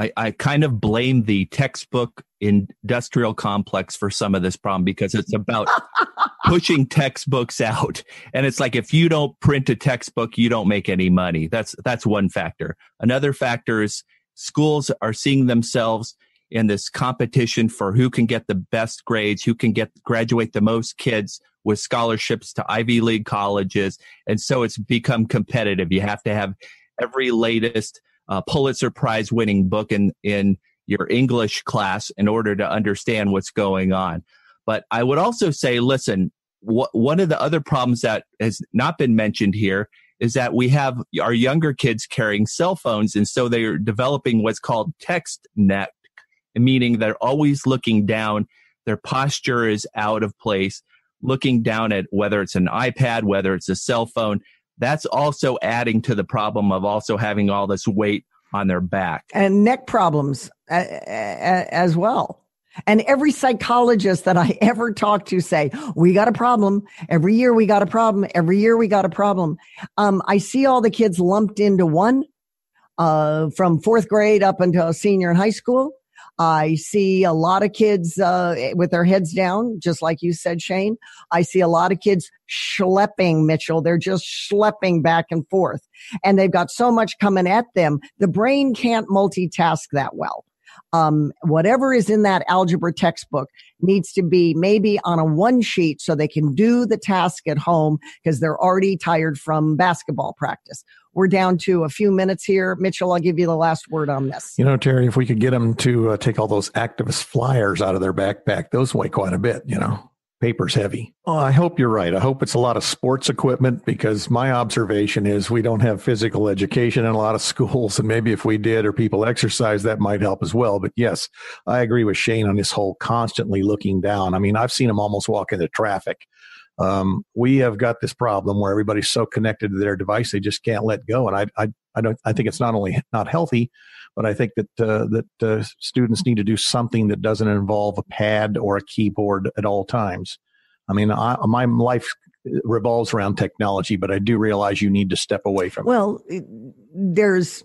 I kind of blame the textbook industrial complex for some of this problem, because it's about pushing textbooks out. And it's like, if you don't print a textbook, you don't make any money. That's one factor. Another factor is schools are seeing themselves in this competition for who can get the best grades, who can graduate the most kids with scholarships to Ivy League colleges. And so it's become competitive. You have to have every latest Pulitzer Prize winning book in your English class in order to understand what's going on. But I would also say, listen, one of the other problems that has not been mentioned here is that we have our younger kids carrying cell phones. And so they are developing what's called text neck, meaning they're always looking down. Their posture is out of place, looking down at whether it's an iPad, whether it's a cell phone. That's also adding to the problem of also having all this weight on their back. And neck problems as well. And every psychologist that I ever talked to say, we got a problem. Every year we got a problem. Every year we got a problem. I see all the kids lumped into one from fourth grade up until senior in high school. I see a lot of kids with their heads down, just like you said, Shane. I see a lot of kids schlepping, Mitchell. They're just schlepping back and forth. And they've got so much coming at them. The brain can't multitask that well. Whatever is in that algebra textbook needs to be maybe on a one sheet so they can do the task at home because they're already tired from basketball practice. We're down to a few minutes here. Mitchell, I'll give you the last word on this. You know, Terry, if we could get them to take all those activist flyers out of their backpack, those weigh quite a bit, you know. Paper's heavy. Oh, I hope you're right. I hope it's a lot of sports equipment, because my observation is we don't have physical education in a lot of schools. And maybe if we did, or people exercise, that might help as well. But yes, I agree with Shane on this whole constantly looking down. I mean, I've seen them almost walk into traffic. We have got this problem where everybody's so connected to their device, they just can't let go. And I think it's not only not healthy, but I think that students need to do something that doesn't involve a pad or a keyboard at all times. I mean, my life revolves around technology, but I do realize you need to step away from it. Well, there's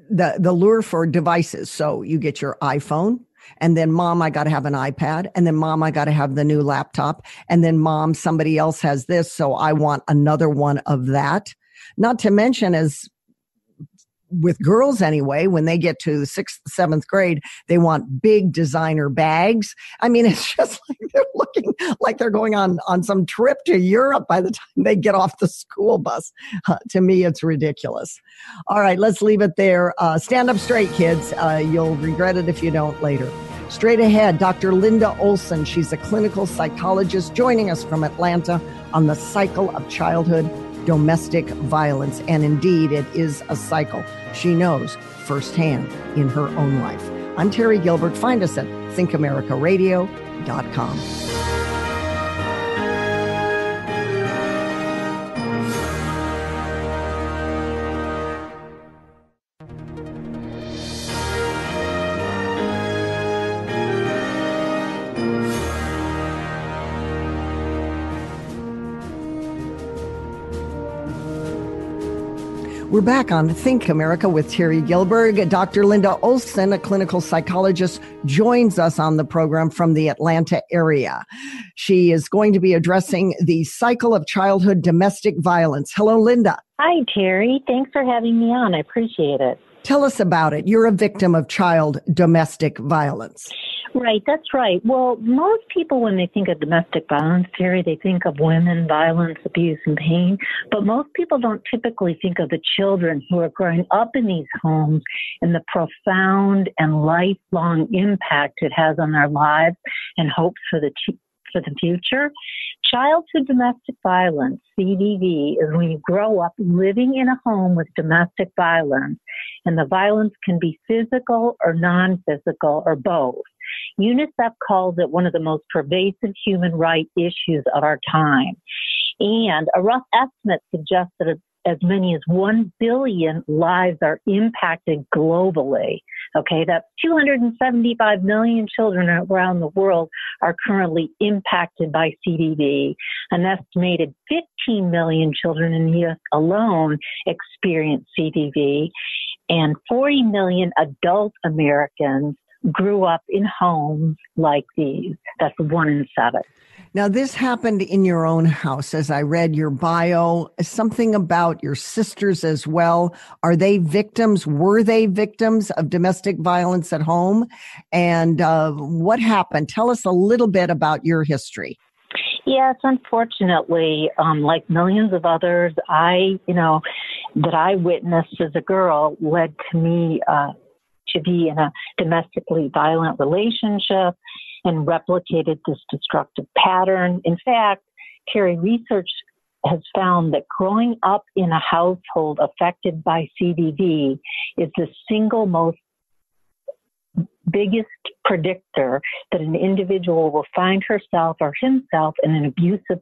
the lure for devices. So you get your iPhone, and then mom, I got to have an iPad, and then mom, I got to have the new laptop, and then mom, somebody else has this, so I want another one of that. Not to mention, as with girls anyway, when they get to the 6th, 7th grade, they want big designer bags. I mean, it's just like they're looking like they're going on some trip to Europe by the time they get off the school bus. To me, it's ridiculous. All right, let's leave it there. Stand up straight, kids. You'll regret it if you don't later. Straight ahead, Dr. Linda Olson. She's a clinical psychologist joining us from Atlanta on the cycle of childhood domestic violence. And indeed, it is a cycle she knows firsthand in her own life. I'm Terry Gilbert. Find us at thinkamericaradio.com. We're back on Think America with Terry Gilberg. Dr. Linda Olson, a clinical psychologist, joins us on the program from the Atlanta area. She is going to be addressing the cycle of childhood domestic violence. Hello, Linda. Hi, Terry. Thanks for having me on. I appreciate it. Tell us about it. You're a victim of child domestic violence. Right, that's right. Well, most people, when they think of domestic violence, Terry, they think of women, violence, abuse, and pain. But most people don't typically think of the children who are growing up in these homes and the profound and lifelong impact it has on their lives and hopes for the future. Childhood domestic violence, CDV, is when you grow up living in a home with domestic violence, and the violence can be physical or non-physical or both. UNICEF calls it one of the most pervasive human rights issues of our time. And a rough estimate suggests that as many as 1 billion lives are impacted globally. Okay, that's 275 million children around the world are currently impacted by CDV. An estimated 15 million children in the U.S. alone experience CDV. and 40 million adult Americans grew up in homes like these. That's 1 in 7. Now, this happened in your own house, as I read your bio, something about your sisters as well. Are they victims? Were they victims of domestic violence at home? And what happened? Tell us a little bit about your history. Yes, unfortunately, like millions of others, that I witnessed as a girl led to me to be in a domestically violent relationship and replicated this destructive pattern. In fact, Terry, research has found that growing up in a household affected by CDV is the single most biggest predictor that an individual will find herself or himself in an abusive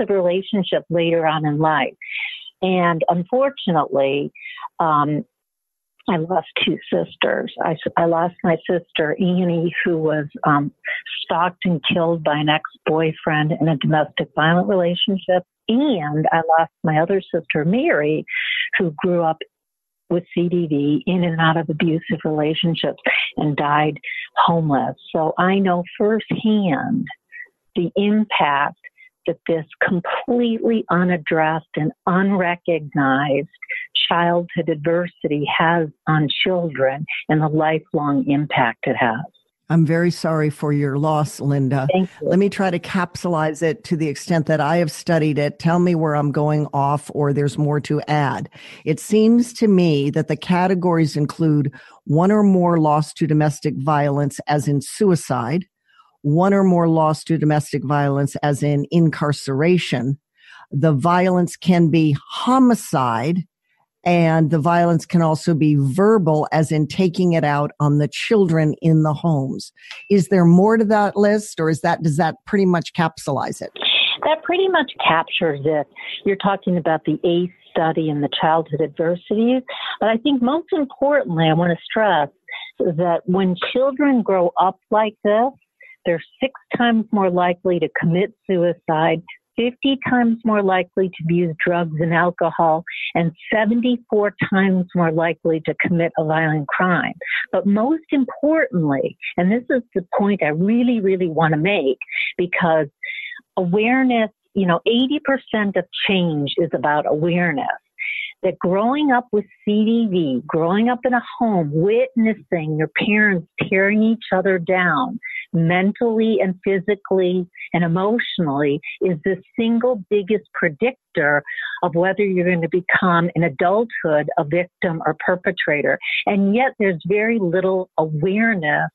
relationship later on in life. And unfortunately, I lost 2 sisters. I lost my sister, Annie, who was stalked and killed by an ex-boyfriend in a domestic violent relationship. And I lost my other sister, Mary, who grew up with CDV in and out of abusive relationships and died homeless. So I know firsthand the impact that this completely unaddressed and unrecognized childhood adversity has on children and the lifelong impact it has. I'm very sorry for your loss, Linda. Thank you. Let me try to capsulize it to the extent that I have studied it. Tell me where I'm going off or there's more to add. It seems to me that the categories include 1 or more lost to domestic violence, as in suicide, 1 or more lost to domestic violence, as in incarceration. The violence can be homicide, and the violence can also be verbal, as in taking it out on the children in the homes. Is there more to that list, or does that pretty much capsulize it? That pretty much captures it. You're talking about the ACE study and the childhood adversities. But I think most importantly, I want to stress that when children grow up like this, they're 6 times more likely to commit suicide, 50 times more likely to abuse drugs and alcohol, and 74 times more likely to commit a violent crime. But most importantly, and this is the point I really, really want to make, because awareness, 80% of change is about awareness. That growing up with CDV, growing up in a home, witnessing your parents tearing each other down mentally and physically and emotionally is the single biggest predictor of whether you're going to become in adulthood a victim or perpetrator. And yet there's very little awareness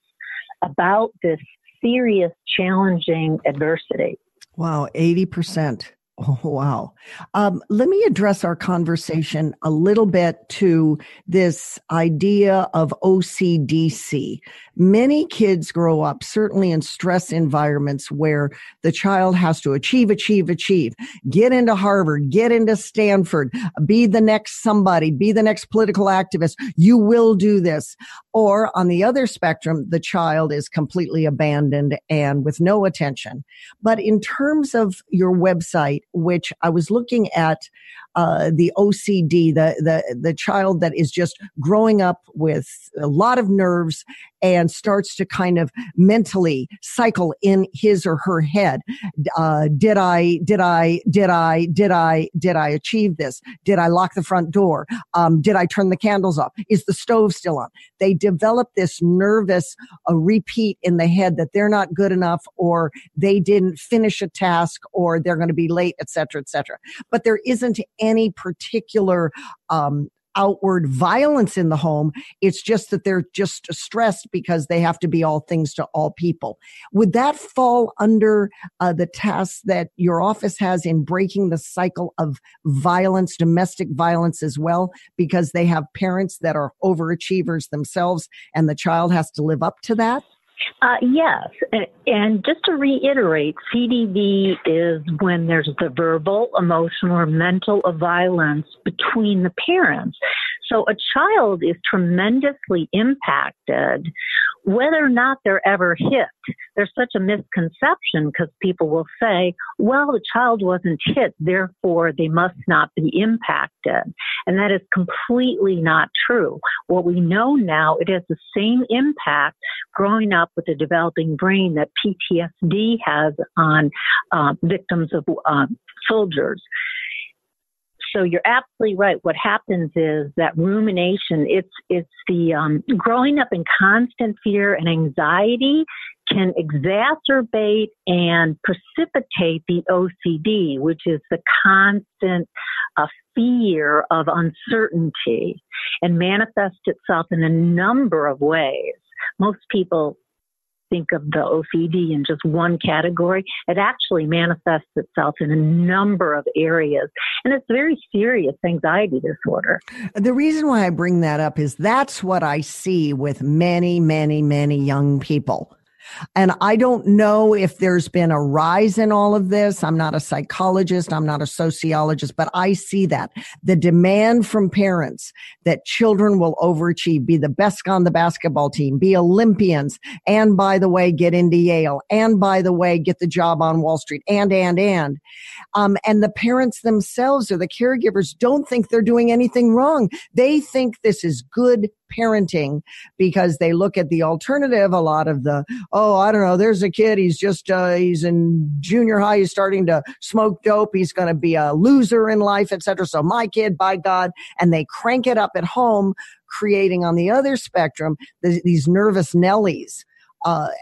about this serious, challenging adversity. Wow, 80%. Oh, wow. Let me address our conversation a little bit to this idea of OCDC. Many kids grow up, certainly in stress environments, where the child has to achieve, get into Harvard, get into Stanford, be the next somebody, be the next political activist. You will do this. Or on the other spectrum, the child is completely abandoned and with no attention. But in terms of your website, which I was looking at, the OCD, the child that is just growing up with a lot of nerves and starts to kind of mentally cycle in his or her head. Did I achieve this? Did I lock the front door? Did I turn the candles off? Is the stove still on? They develop this nervous repeat in the head that they're not good enough, or they didn't finish a task, or they're going to be late, et cetera, et cetera. But there isn't any particular outward violence in the home. It's just that they're just stressed because they have to be all things to all people. Would that fall under the task that your office has in breaking the cycle of violence, domestic violence as well, because they have parents that are overachievers themselves and the child has to live up to that? Yes. And just to reiterate, CDV is when there's the verbal, emotional, or mental violence between the parents. So a child is tremendously impacted whether or not they're ever hit. There's such a misconception because people will say, well, the child wasn't hit, therefore they must not be impacted. And that is completely not true. What we know now, it has the same impact growing up with a developing brain that PTSD has on victims of soldiers. So you're absolutely right. What happens is that rumination, it's the growing up in constant fear and anxiety can exacerbate and precipitate the OCD, which is the constant fear of uncertainty, and manifests itself in a number of ways. Most people think of the OCD in just one category. It actually manifests itself in a number of areas. And it's a very serious anxiety disorder. The reason why I bring that up is that's what I see with many, many, many young people. And I don't know if there's been a rise in all of this. I'm not a psychologist. I'm not a sociologist, but I see that the demand from parents that children will overachieve, be the best on the basketball team, be Olympians, and by the way, get into Yale, and by the way, get the job on Wall Street, and the parents themselves or the caregivers don't think they're doing anything wrong. They think this is good parenting because they look at the alternative, a lot of the, I don't know, there's a kid, he's just, he's in junior high, he's starting to smoke dope, he's going to be a loser in life, etc. So my kid, by God, and they crank it up at home, creating on the other spectrum, these nervous Nellies.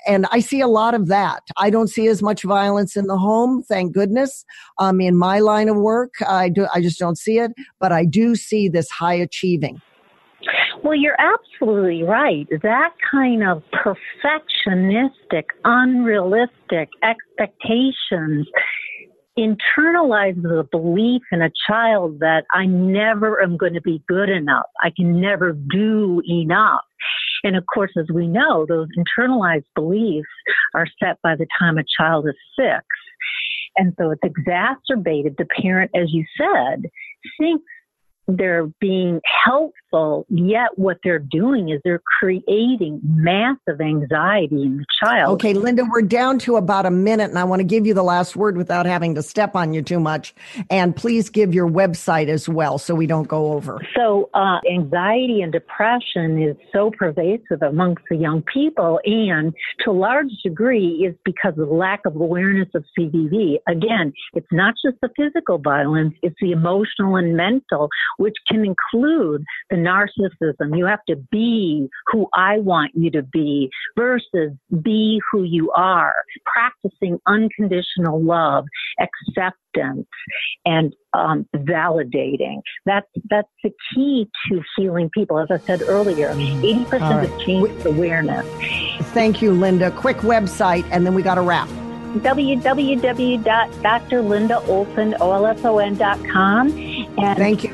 And I see a lot of that. I don't see as much violence in the home, thank goodness. In my line of work, I just don't see it, but I do see this high achieving. Well, you're absolutely right. That kind of perfectionistic, unrealistic expectations internalizes the belief in a child that I never am going to be good enough. I can never do enough. And of course, as we know, those internalized beliefs are set by the time a child is 6. And so it's exacerbated. The parent, as you said, thinks they're being helpful, yet what they're doing is they're creating massive anxiety in the child. Okay, Linda, we're down to about a minute, and I want to give you the last word without having to step on you too much. And please give your website as well so we don't go over. So anxiety and depression is so pervasive amongst the young people, and to a large degree is because of the lack of awareness of CVV. Again, it's not just the physical violence, it's the emotional and mental, which can include the narcissism. You have to be who I want you to be versus be who you are. Practicing unconditional love, acceptance, and validating. That's the key to healing people. As I said earlier, 80% of change is awareness. Thank you, Linda. Quick website, and then we got to wrap. www.drlindaolson.com. And thank you.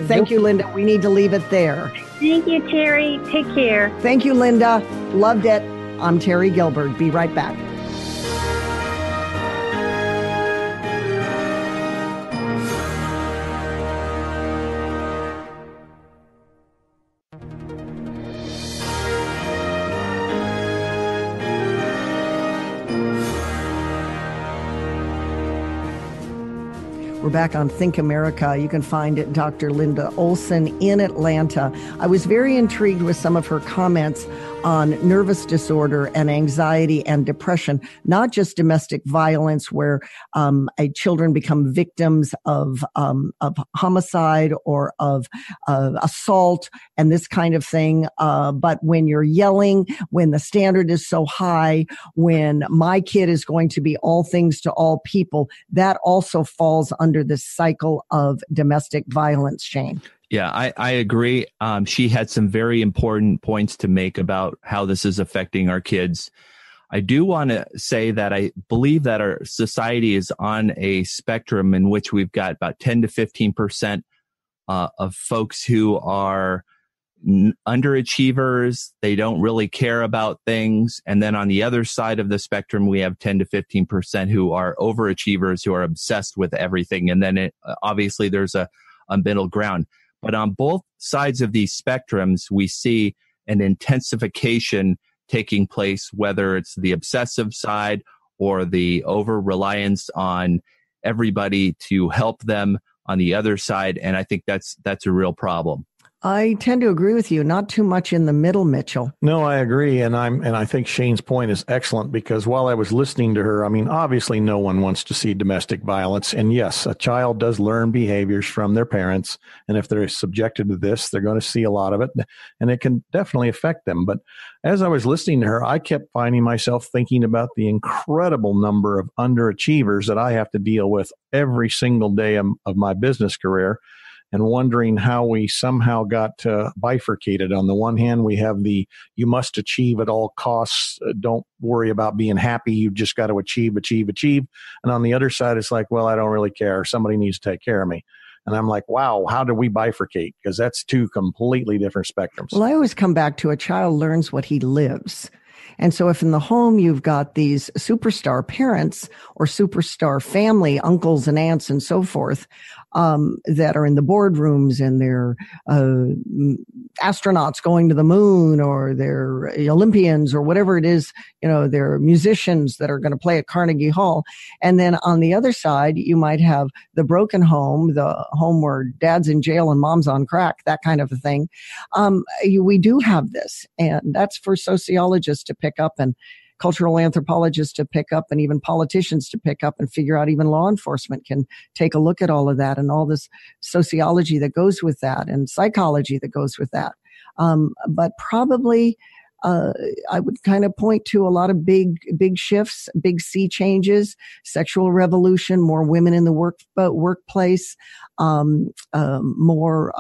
Thank you, Linda. We need to leave it there. Thank you, Terry. Take care. Thank you, Linda. Loved it. I'm Terry Gilbert. Be right back. We're back on Think America. You can find Dr. Linda Olson in Atlanta. I was very intrigued with some of her comments on nervous disorder and anxiety and depression, not just domestic violence where children become victims of homicide or of assault and this kind of thing. But when you're yelling, when the standard is so high, when my kid is going to be all things to all people, that also falls under this cycle of domestic violence, Shane. Yeah, I agree. She had some very important points to make about how this is affecting our kids. I do want to say that I believe that our society is on a spectrum in which we've got about 10 to 15% of folks who are underachievers. They don't really care about things. And then on the other side of the spectrum, we have 10 to 15% who are overachievers, who are obsessed with everything. And then obviously there's a middle ground. But on both sides of these spectrums, we see an intensification taking place, whether it's the obsessive side or the over-reliance on everybody to help them on the other side. And I think that's a real problem. I tend to agree with you. Not too much in the middle, Mitchell. No, I agree. And I think Shane's point is excellent, because while I was listening to her, I mean, obviously no one wants to see domestic violence. And yes, a child does learn behaviors from their parents. And if they're subjected to this, they're going to see a lot of it, and it can definitely affect them. But as I was listening to her, I kept finding myself thinking about the incredible number of underachievers that I have to deal with every single day of my business career, and wondering how we somehow got bifurcated. On the one hand, we have the you must achieve at all costs. Don't worry about being happy. You've just got to achieve. And on the other side, it's like, well, I don't really care. Somebody needs to take care of me. And I'm like, wow, how do we bifurcate? Because that's two completely different spectrums. Well, I always come back to a child learns what he lives. And so if in the home you've got these superstar parents or superstar family, uncles and aunts and so forth, that are in the boardrooms and they're astronauts going to the moon, or they're Olympians, or whatever it is, they're musicians that are going to play at Carnegie Hall. And then on the other side, you might have the broken home, the home where dad's in jail and mom's on crack, that kind of a thing. We do have this, and that's for sociologists to pick up, and cultural anthropologists to pick up, and even politicians to pick up and figure out. Even law enforcement can take a look at all of that and all this sociology that goes with that and psychology that goes with that. But probably I would kind of point to a lot of big shifts, big sea changes, sexual revolution, more women in the workplace, more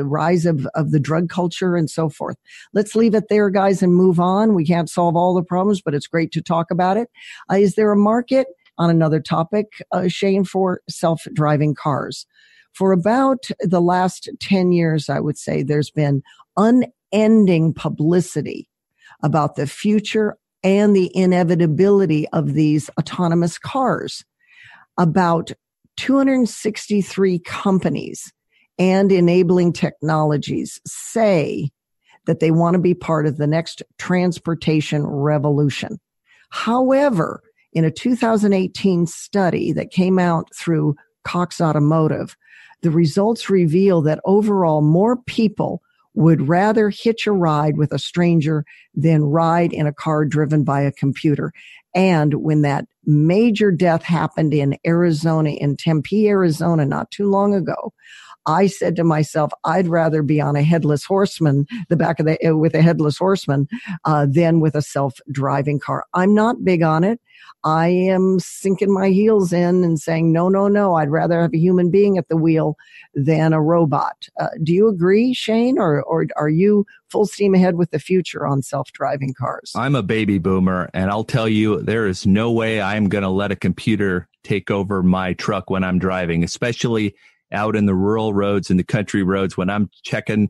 rise of the drug culture and so forth. Let's leave it there, guys, and move on. We can't solve all the problems, but it's great to talk about it. Is there a market, on another topic, Shane, for self-driving cars? For about the last 10 years, I would say there's been unending publicity about the future and the inevitability of these autonomous cars. About 263 companies and enabling technologies say that they want to be part of the next transportation revolution. However, in a 2018 study that came out through Cox Automotive, the results reveal that overall more people would rather hitch a ride with a stranger than ride in a car driven by a computer. And when that major death happened in Arizona, in Tempe, Arizona, not too long ago, I said to myself, I'd rather be on a headless horseman, with a headless horseman, than with a self-driving car. I'm not big on it. I am sinking my heels in and saying, no, I'd rather have a human being at the wheel than a robot. Do you agree, Shane, or are you full steam ahead with the future on self-driving cars? I'm a baby boomer, and I'll tell you, there is no way I'm going to let a computer take over my truck when I'm driving, especially out in the rural roads and the country roads when I'm checking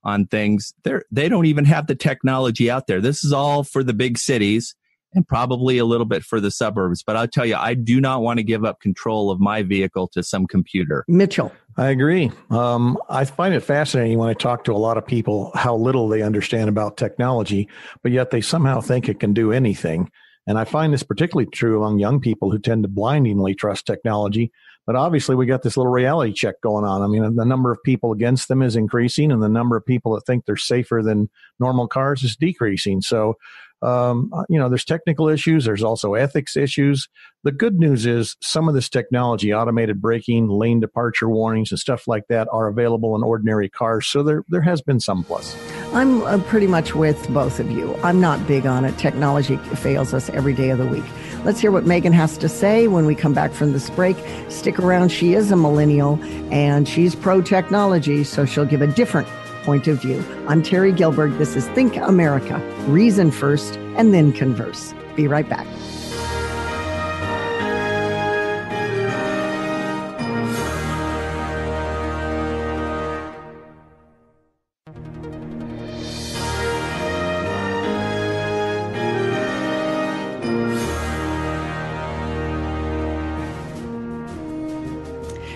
on things. They don't even have the technology out there. This is all for the big cities and probably a little bit for the suburbs. But I'll tell you, I do not want to give up control of my vehicle to some computer. Mitchell. I agree. I find it fascinating when I talk to a lot of people how little they understand about technology, but yet they somehow think it can do anything. And I find this particularly true among young people who tend to blindingly trust technology. But obviously, we got this little reality check going on. I mean, the number of people against them is increasing, and the number of people that think they're safer than normal cars is decreasing. So, there's technical issues. There's also ethics issues. The good news is some of this technology, automated braking, lane departure warnings, and stuff like that are available in ordinary cars. So there has been some plus. I'm pretty much with both of you. I'm not big on it. Technology fails us every day of the week. Let's hear what Megan has to say when we come back from this break. Stick around. She is a millennial, and she's pro-technology, so she'll give a different point of view. I'm Terry Gilbert. This is Think America. Reason first, and then converse. Be right back.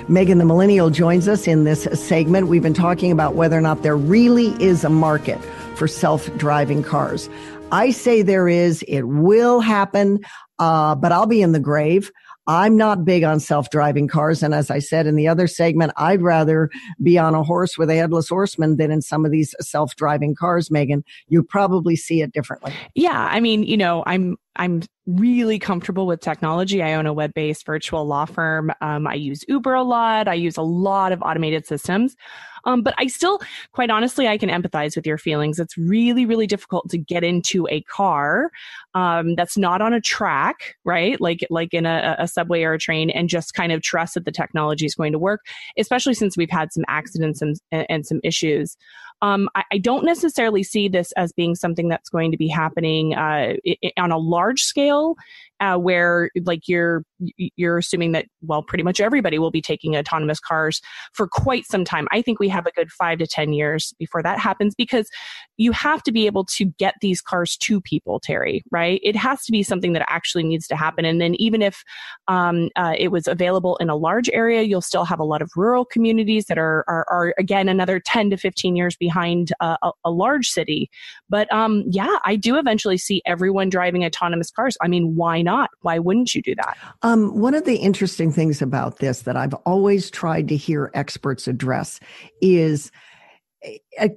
Megan the Millennial joins us in this segment. We've been talking about whether or not there really is a market for self-driving cars. I say there is. It will happen, but I'll be in the grave. I'm not big on self-driving cars. And as I said in the other segment, I'd rather be on a horse with a headless horseman than in some of these self-driving cars, Megan. You probably see it differently. Yeah. I mean, I'm really comfortable with technology. I own a web-based virtual law firm. I use Uber a lot. I use a lot of automated systems. But I still, quite honestly, I can empathize with your feelings. It's really, really difficult to get into a car that's not on a track, right? Like in a subway or a train, and just kind of trust that the technology is going to work, especially since we've had some accidents and some issues. I don't necessarily see this as being something that's going to be happening on a large scale, where like you're assuming that, well, pretty much everybody will be taking autonomous cars for quite some time. I think we have a good 5 to 10 years before that happens, because you have to be able to get these cars to people, Terry, right? It has to be something that actually needs to happen. And then even if it was available in a large area, you'll still have a lot of rural communities that are again, another 10 to 15 years behind a large city. But yeah, I do eventually see everyone driving autonomous cars. I mean, why not? Why wouldn't you do that? One of the interesting things about this that I've always tried to hear experts address is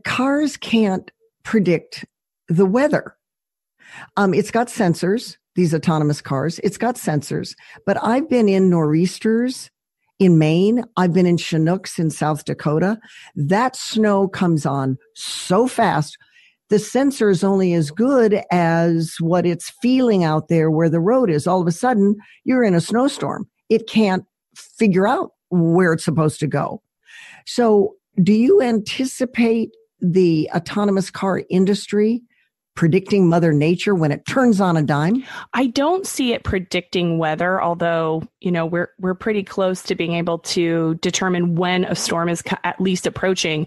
cars can't predict the weather. It's got sensors, these autonomous cars. It's got sensors, but I've been in nor'easters in Maine. I've been in Chinooks in South Dakota. That snow comes on so fast. The sensor is only as good as what it's feeling out there where the road is. All of a sudden, you're in a snowstorm. It can't figure out where it's supposed to go. So do you anticipate the autonomous car industry predicting Mother Nature when it turns on a dime? I don't see it predicting weather, although, we're pretty close to being able to determine when a storm is at least approaching,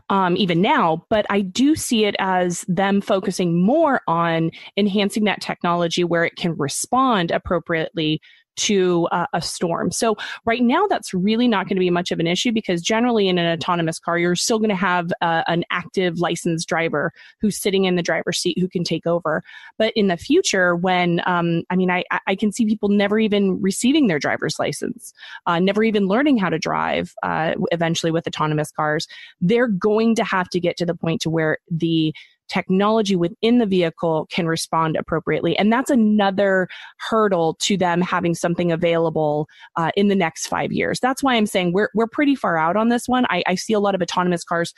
even now. But I do see it as them focusing more on enhancing that technology where it can respond appropriately to a storm. So right now, that's really not going to be much of an issue, because generally in an autonomous car, you're still going to have an active licensed driver who's sitting in the driver's seat who can take over. But in the future, when, I can see people never even receiving their driver's license, never even learning how to drive eventually with autonomous cars. They're going to have to get to the point to where the technology within the vehicle can respond appropriately. And that's another hurdle to them having something available in the next 5 years. That's why I'm saying we're pretty far out on this one. I see a lot of autonomous cars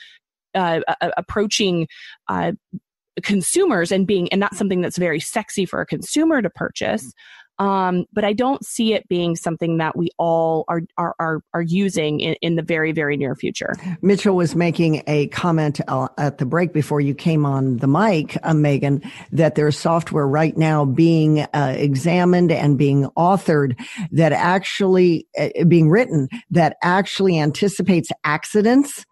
approaching consumers and that's something that's very sexy for a consumer to purchase. But I don't see it being something that we all are using in the very, very near future. Mitchell was making a comment at the break before you came on the mic, Megan, that there's software right now being examined and being authored that actually being written that actually anticipates accidents.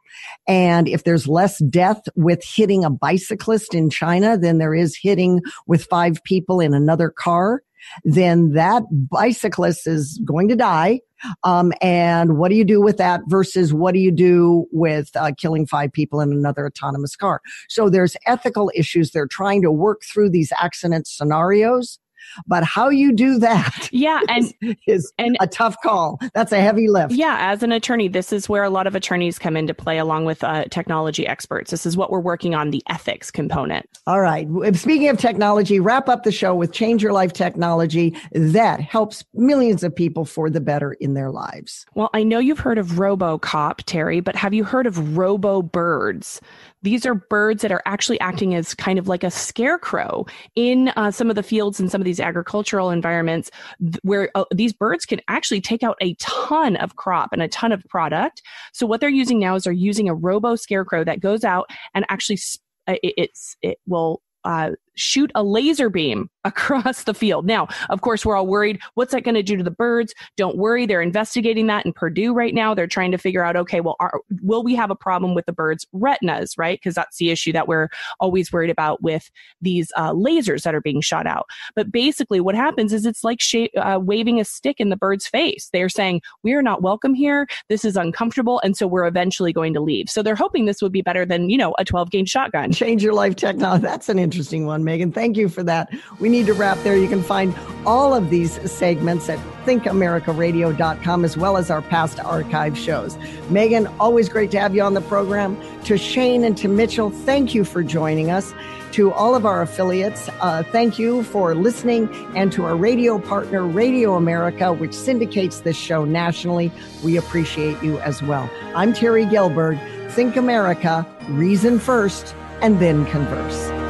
And if there's less death with hitting a bicyclist in China than there is hitting with 5 people in another car, then that bicyclist is going to die. And what do you do with that versus what do you do with killing 5 people in another autonomous car? So there's ethical issues. They're trying to work through these accident scenarios. But how you do that is a tough call. That's a heavy lift. Yeah, as an attorney, this is where a lot of attorneys come into play along with technology experts. This is what we're working on, the ethics component. All right. Speaking of technology, wrap up the show with Change Your Life technology that helps millions of people for the better in their lives. Well, I know you've heard of RoboCop, Terry, but have you heard of Robo-Birds? These are birds that are actually acting as kind of like a scarecrow in some of the fields and some of these agricultural environments where these birds can actually take out a ton of crop and a ton of product. So what they're using now is they're using a robo scarecrow that goes out and actually it will shoot a laser beam across the field. Now, of course, we're all worried. What's that going to do to the birds? Don't worry. They're investigating that in Purdue right now. They're trying to figure out, okay, well, will we have a problem with the birds' retinas, right? Because that's the issue that we're always worried about with these lasers that are being shot out. But basically what happens is it's like waving a stick in the bird's face. They're saying, we are not welcome here. This is uncomfortable. And so we're eventually going to leave. So they're hoping this would be better than, a 12-gauge shotgun. Change your life technology. That's an interesting one, Megan. Thank you for that. We need to wrap there. You can find all of these segments at thinkamericaradio.com, as well as our past archive shows. Megan, always great to have you on the program. To Shane and to Mitchell, thank you for joining us. To all of our affiliates, thank you for listening. And to our radio partner, Radio America, which syndicates this show nationally, we appreciate you as well. I'm Terry Gelberg. Think America, reason first, and then converse.